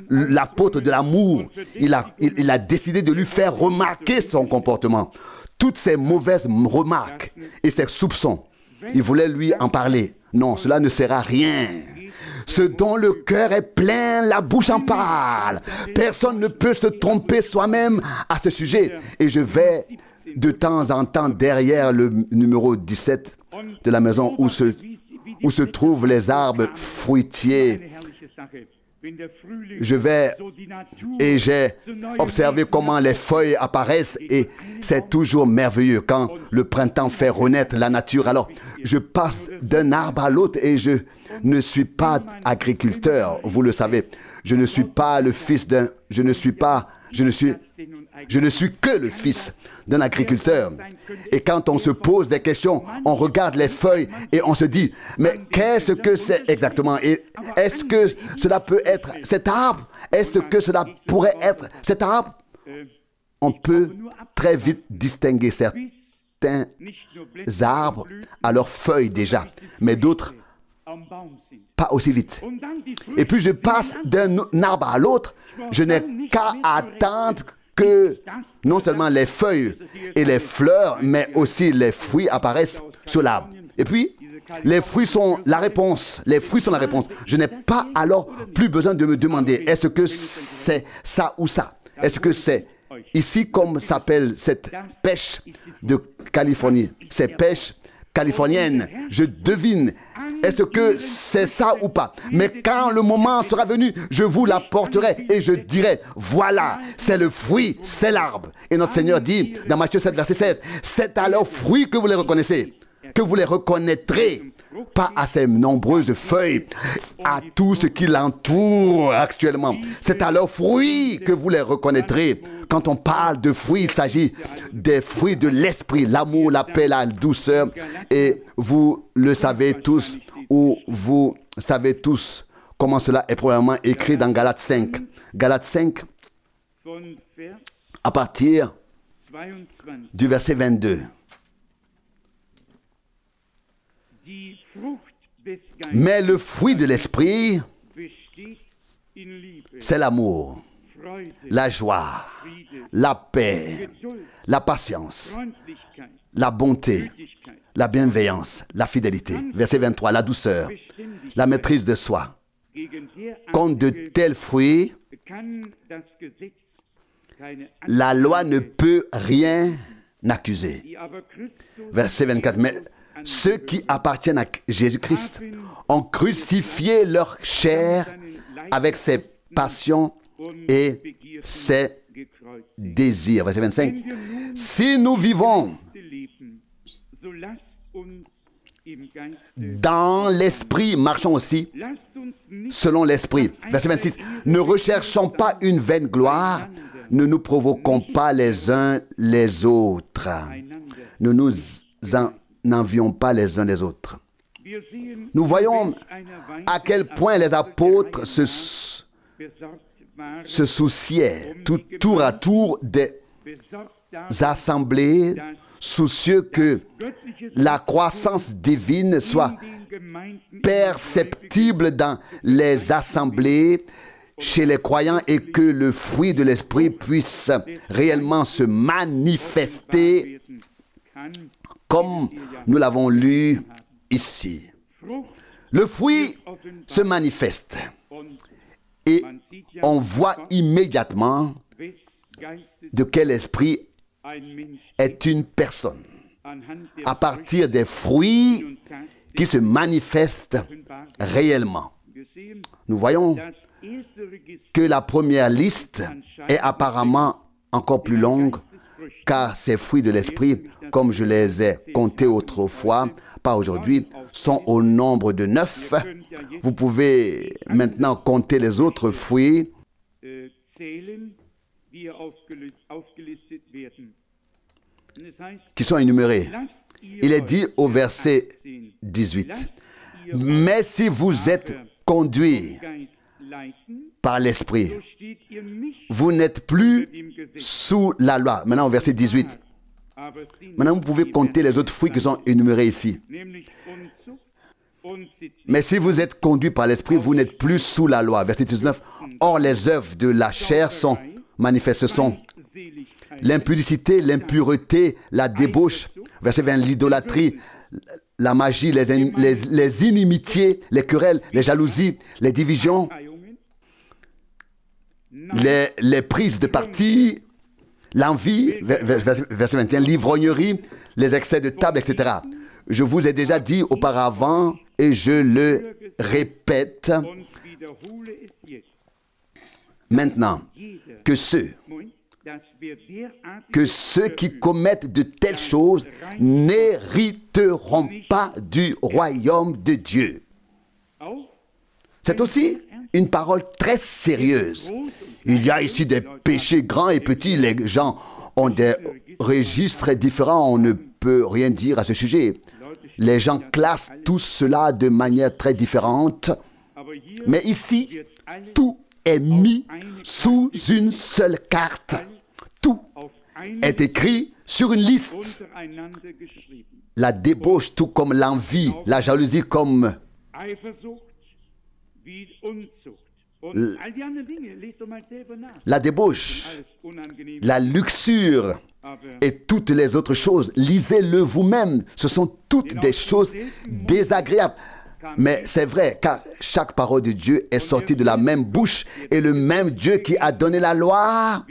l'apôtre de l'amour, il a décidé de lui faire remarquer son comportement. Toutes ces mauvaises remarques et ses soupçons, il voulait lui en parler. Non, cela ne sert à rien. Ce dont le cœur est plein, la bouche en parle. Personne ne peut se tromper soi-même à ce sujet. Et je vais de temps en temps derrière le numéro 17 de la maison où se trouvent les arbres fruitiers. Je vais et j'ai observé comment les feuilles apparaissent et c'est toujours merveilleux quand le printemps fait renaître la nature. Alors, je passe d'un arbre à l'autre et je ne suis pas agriculteur, vous le savez. Je ne suis pas le fils d'un... Je ne suis que le fils d'un agriculteur. Et quand on se pose des questions, on regarde les feuilles et on se dit, mais qu'est-ce que c'est exactement? Et est-ce que cela peut être cet arbre? Est-ce que cela pourrait être cet arbre? On peut très vite distinguer certains arbres à leurs feuilles déjà, mais d'autres pas aussi vite. Et puis je passe d'un arbre à l'autre, je n'ai qu'à attendre que non seulement les feuilles et les fleurs, mais aussi les fruits apparaissent sur l'arbre. Et puis, Les fruits sont la réponse. Les fruits sont la réponse. Je n'ai pas alors plus besoin de me demander, est-ce que c'est ça ou ça? Est-ce que c'est ici comme s'appelle cette pêche de Californie? Cette pêche californienne, je devine. Est-ce que c'est ça ou pas? Mais quand le moment sera venu, je vous l'apporterai et je dirai, voilà, c'est le fruit, c'est l'arbre. Et notre Seigneur dit dans Matthieu 7, verset 7, c'est à leurs fruits que vous les reconnaissez, que vous les reconnaîtrez, pas à ces nombreuses feuilles, à tout ce qui l'entoure actuellement. C'est à leurs fruits que vous les reconnaîtrez. Quand on parle de fruits, il s'agit des fruits de l'esprit, l'amour, la paix, la douceur. Et vous le savez tous, ou vous savez tous comment cela est probablement écrit dans Galates 5. Galates 5, à partir du verset 22. Mais le fruit de l'esprit, c'est l'amour, la joie, la paix, la patience, la bonté, la bienveillance, la fidélité. Verset 23, la douceur, la maîtrise de soi. Contre de tels fruits, la loi ne peut rien accuser. Verset 24, mais ceux qui appartiennent à Jésus-Christ ont crucifié leur chair avec ses passions et ses désirs. Verset 25. Si nous vivons dans l'esprit, marchons aussi selon l'esprit. Verset 26. Ne recherchons pas une vaine gloire, ne nous provoquons pas les uns les autres. Ne nous n'envions pas les uns les autres. Nous voyons à quel point les apôtres se souciaient tour à tour des assemblées, soucieux que la croissance divine soit perceptible dans les assemblées chez les croyants et que le fruit de l'esprit puisse réellement se manifester comme nous l'avons lu ici. Le fruit se manifeste et on voit immédiatement de quel esprit est une personne à partir des fruits qui se manifestent réellement. Nous voyons que la première liste est apparemment encore plus longue car ces fruits de l'esprit, comme je les ai comptés autrefois, pas aujourd'hui, sont au nombre de 9. Vous pouvez maintenant compter les autres fruits qui sont énumérés. Il est dit au verset 18, « Mais si vous êtes conduits par l'Esprit, vous n'êtes plus sous la loi. » Maintenant, au verset 18. Maintenant, vous pouvez compter les autres fruits qui sont énumérés ici. Mais si vous êtes conduits par l'Esprit, vous n'êtes plus sous la loi. Verset 19. Or, les œuvres de la chair sont manifestes. Ce sont l'impudicité, l'impureté, la débauche. Verset 20. L'idolâtrie, la magie, les inimitiés, les querelles, les jalousies, les divisions, les prises de parti, l'envie, verset 21, l'ivrognerie, les excès de table, etc. Je vous ai déjà dit auparavant et je le répète maintenant que ceux qui commettent de telles choses n'hériteront pas du royaume de Dieu. C'est aussi une parole très sérieuse. Il y a ici des péchés grands et petits. Les gens ont des registres différents. On ne peut rien dire à ce sujet. Les gens classent tout cela de manière très différente. Mais ici, tout est mis sous une seule carte. Tout est écrit sur une liste. La débauche, tout comme l'envie, la jalousie comme Und all die anderen Dinge, lest doch mal selber nach. la débauche, Alles unangenehm. la luxure et toutes les autres choses. Lisez-le vous-même. Ce sont toutes des choses désagréables. Mais c'est vrai, car chaque parole de Dieu est sortie de la même bouche et le même Dieu qui a donné la loi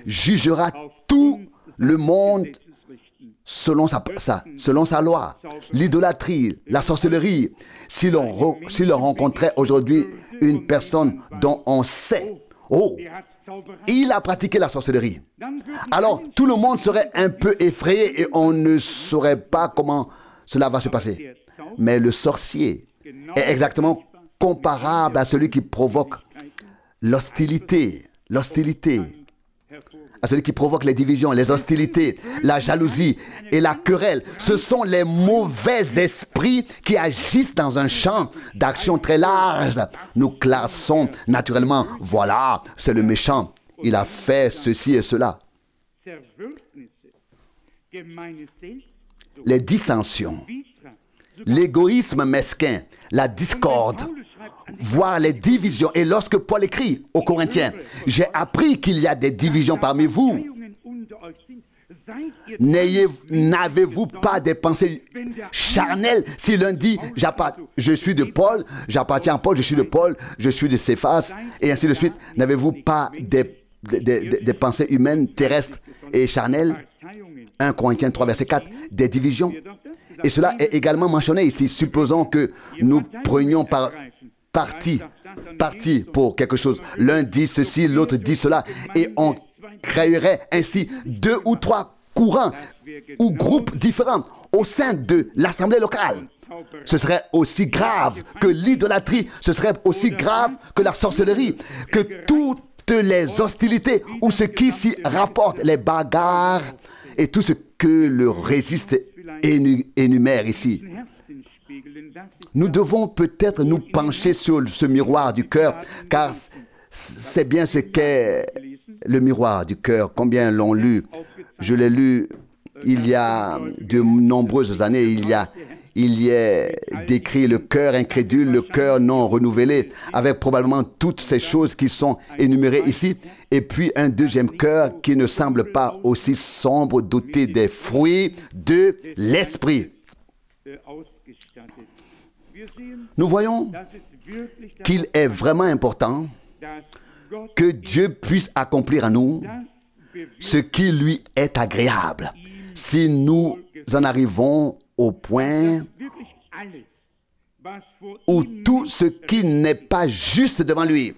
jugera tout le monde selon sa loi. L'idolâtrie, la sorcellerie. Si l'on rencontrait aujourd'hui une personne dont on sait, oh, il a pratiqué la sorcellerie, alors tout le monde serait un peu effrayé et on ne saurait pas comment cela va se passer. Mais le sorcier est exactement comparable à celui qui provoque l'hostilité, à celui qui provoque les divisions, les hostilités, la jalousie et la querelle. Ce sont les mauvais esprits qui agissent dans un champ d'action très large. Nous classons naturellement, voilà, c'est le méchant, il a fait ceci et cela. Les dissensions, l'égoïsme mesquin, la discorde, voire les divisions. Et lorsque Paul écrit aux Corinthiens, j'ai appris qu'il y a des divisions parmi vous. N'avez-vous pas des pensées charnelles? Si l'un dit, je suis de Paul, j'appartiens à Paul, je suis de Paul, je suis de Céphas, et ainsi de suite, n'avez-vous pas des pensées humaines, terrestres et charnelles? 1 Corinthiens 3, verset 4, des divisions. Et cela est également mentionné ici. Supposons que nous prenions parti pour quelque chose. L'un dit ceci, l'autre dit cela. Et on créerait ainsi 2 ou 3 courants ou groupes différents au sein de l'assemblée locale. Ce serait aussi grave que l'idolâtrie, ce serait aussi grave que la sorcellerie, que toutes les hostilités ou ce qui s'y rapporte, les bagarres et tout ce que le résiste énumère ici. Nous devons peut-être nous pencher sur ce miroir du cœur, car c'est bien ce qu'est le miroir du cœur. Combien l'ont lu? Je l'ai lu il y a de nombreuses années. Il y est décrit le cœur incrédule, le cœur non renouvelé, avec probablement toutes ces choses qui sont énumérées ici. Et puis un deuxième cœur qui ne semble pas aussi sombre, doté des fruits de l'esprit. Nous voyons qu'il est vraiment important que Dieu puisse accomplir à nous ce qui lui est agréable. Si nous en arrivons au point où tout ce qui n'est pas juste devant lui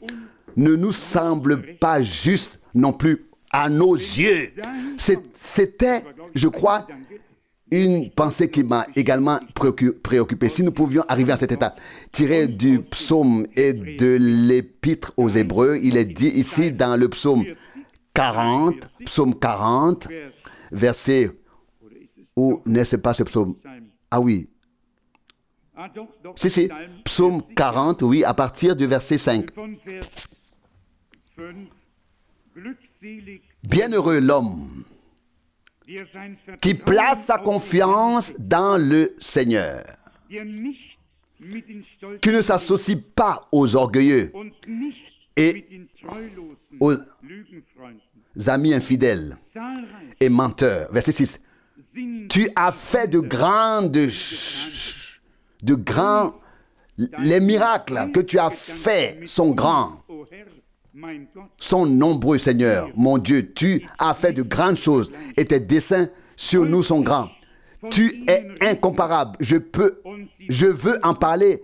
ne nous semble pas juste non plus à nos yeux. C'était, je crois, une pensée qui m'a également préoccupé. Si nous pouvions arriver à cet état, tiré du psaume et de l'épître aux Hébreux, il est dit ici dans le psaume 40, verset, ou n'est-ce pas ce psaume? Ah oui. Si, psaume 40, oui, à partir du verset 5. Bienheureux l'homme qui place sa confiance dans le Seigneur, qui ne s'associe pas aux orgueilleux et aux amis infidèles et menteurs. Verset 6. Tu as fait de grands, les miracles que tu as faits sont grands, sont nombreux, Seigneur. Mon Dieu, tu as fait de grandes choses et tes desseins sur nous sont grands. Tu es incomparable. Je veux en parler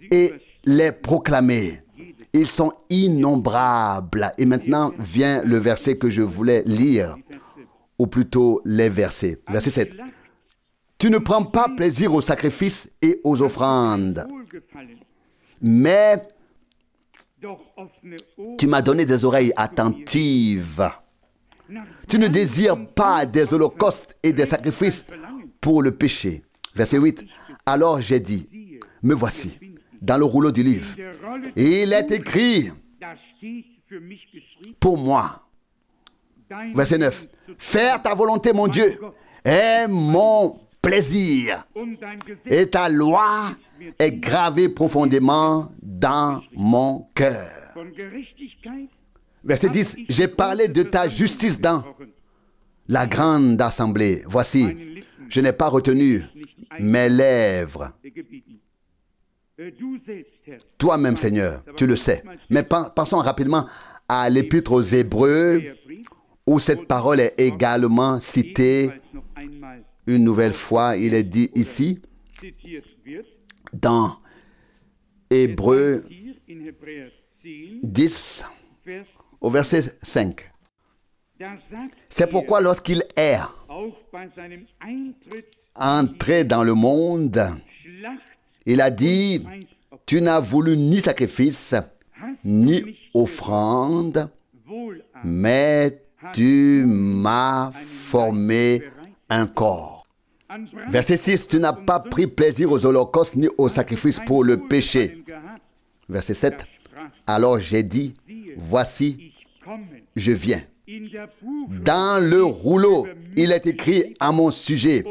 et les proclamer. Ils sont innombrables. Et maintenant vient le verset que je voulais lire, ou plutôt les versets. Verset 7. Tu ne prends pas plaisir aux sacrifices et aux offrandes, mais tu m'as donné des oreilles attentives. Tu ne désires pas des holocaustes et des sacrifices pour le péché. Verset 8. Alors j'ai dit, me voici, dans le rouleau du livre. Et il est écrit pour moi. Verset 9. Faire ta volonté, mon Dieu, est mon plaisir. Et ta loi est gravée profondément dans mon cœur. Verset 10, j'ai parlé de ta justice dans la grande assemblée. Voici, je n'ai pas retenu mes lèvres. Toi-même, Seigneur, tu le sais. Mais pensons rapidement à l'Épître aux Hébreux, où cette parole est également citée une nouvelle fois. Il est dit ici, dans Hébreux 10, au verset 5. C'est pourquoi lorsqu'il est entré dans le monde, il a dit, tu n'as voulu ni sacrifice, ni offrande, mais tu m'as formé un corps. Verset 6, tu n'as pas pris plaisir aux holocaustes ni aux sacrifices pour le péché. Verset 7, alors j'ai dit, voici, je viens. Dans le rouleau, il est écrit à mon sujet,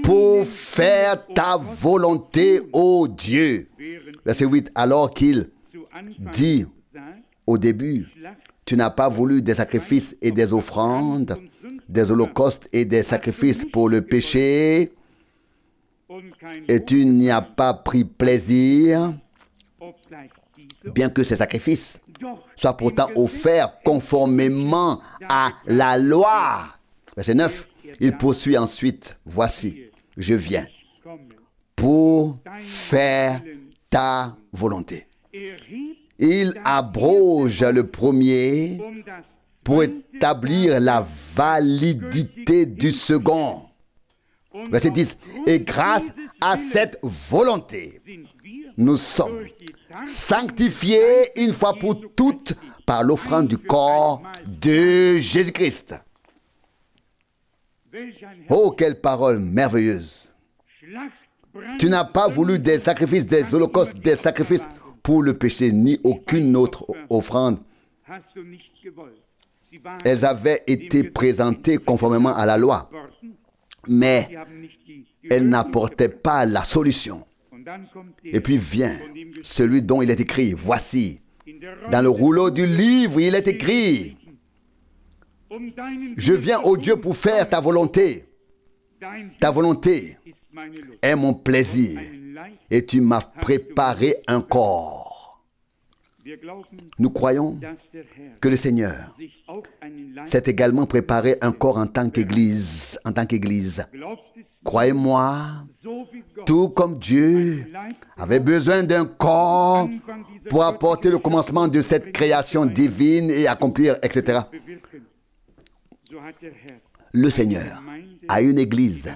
pour faire ta volonté, ô Dieu. Verset 8, alors qu'il dit au début, tu n'as pas voulu des sacrifices et des offrandes, des holocaustes et des sacrifices pour le péché, et tu n'y as pas pris plaisir, bien que ces sacrifices soient pourtant offerts conformément à la loi. Verset 9, il poursuit ensuite, voici, je viens pour faire ta volonté. Il abroge le premier pour établir la validité du second. Verset 10, et grâce à cette volonté, nous sommes sanctifiés une fois pour toutes par l'offrande du corps de Jésus-Christ. Oh, quelle parole merveilleuse! Tu n'as pas voulu des sacrifices, des holocaustes, des sacrifices pour le péché, ni aucune autre offrande. Elles avaient été présentées conformément à la loi, mais elles n'apportaient pas la solution. Et puis vient celui dont il est écrit, voici, dans le rouleau du livre, il est écrit, je viens, ô Dieu, pour faire ta volonté. Ta volonté est mon plaisir et tu m'as préparé un corps. Nous croyons que le Seigneur s'est également préparé un corps en tant qu'Église. Croyez-moi, tout comme Dieu avait besoin d'un corps pour apporter le commencement de cette création divine et accomplir, etc. Le Seigneur a une Église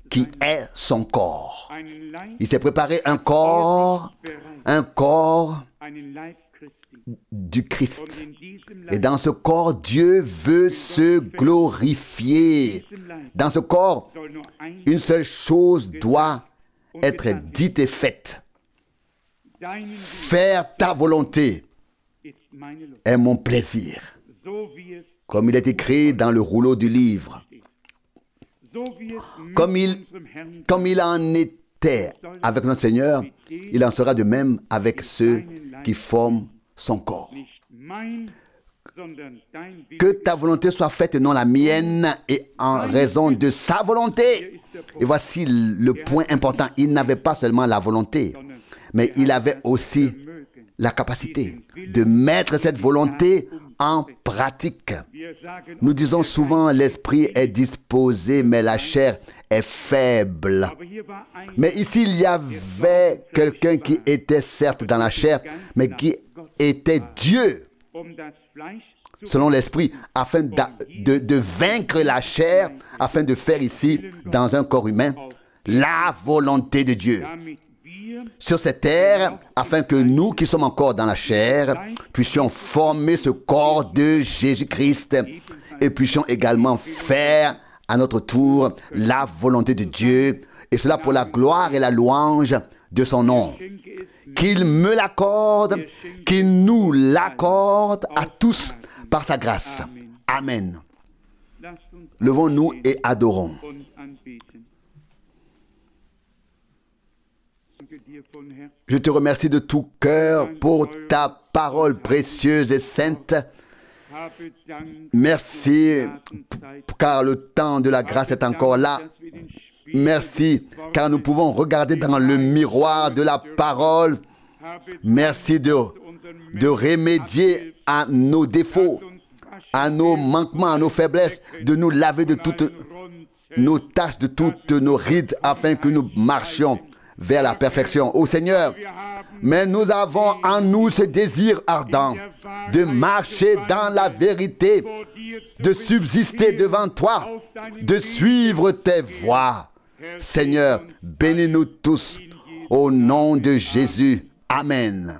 qui est son corps. Il s'est préparé un corps du Christ. Et dans ce corps, Dieu veut se glorifier. Dans ce corps, une seule chose doit être dite et faite. Faire ta volonté est mon plaisir. Comme il est écrit dans le rouleau du livre. Comme il en était avec notre Seigneur, il en sera de même avec ceux qui forment son corps. Que ta volonté soit faite et non la mienne, et en raison de sa volonté. Et voici le point important. Il n'avait pas seulement la volonté, mais il avait aussi la capacité de mettre cette volonté en pratique. Nous disons souvent l'esprit est disposé, mais la chair est faible. Mais ici, il y avait quelqu'un qui était certes dans la chair, mais qui était Dieu, selon l'esprit, afin de vaincre la chair, afin de faire ici, dans un corps humain, la volonté de Dieu sur cette terre, afin que nous qui sommes encore dans la chair puissions former ce corps de Jésus-Christ et puissions également faire à notre tour la volonté de Dieu, et cela pour la gloire et la louange de son nom. Qu'il me l'accorde, qu'il nous l'accorde à tous par sa grâce. Amen. Levons-nous et adorons. Je te remercie de tout cœur pour ta parole précieuse et sainte. Merci car le temps de la grâce est encore là. Merci car nous pouvons regarder dans le miroir de la parole. Merci de remédier à nos défauts, à nos manquements, à nos faiblesses, de nous laver de toutes nos tâches, de toutes nos rides, afin que nous marchions vers la perfection. Ô Seigneur, mais nous avons en nous ce désir ardent de marcher dans la vérité, de subsister devant toi, de suivre tes voies. Seigneur, bénis-nous tous au nom de Jésus. Amen.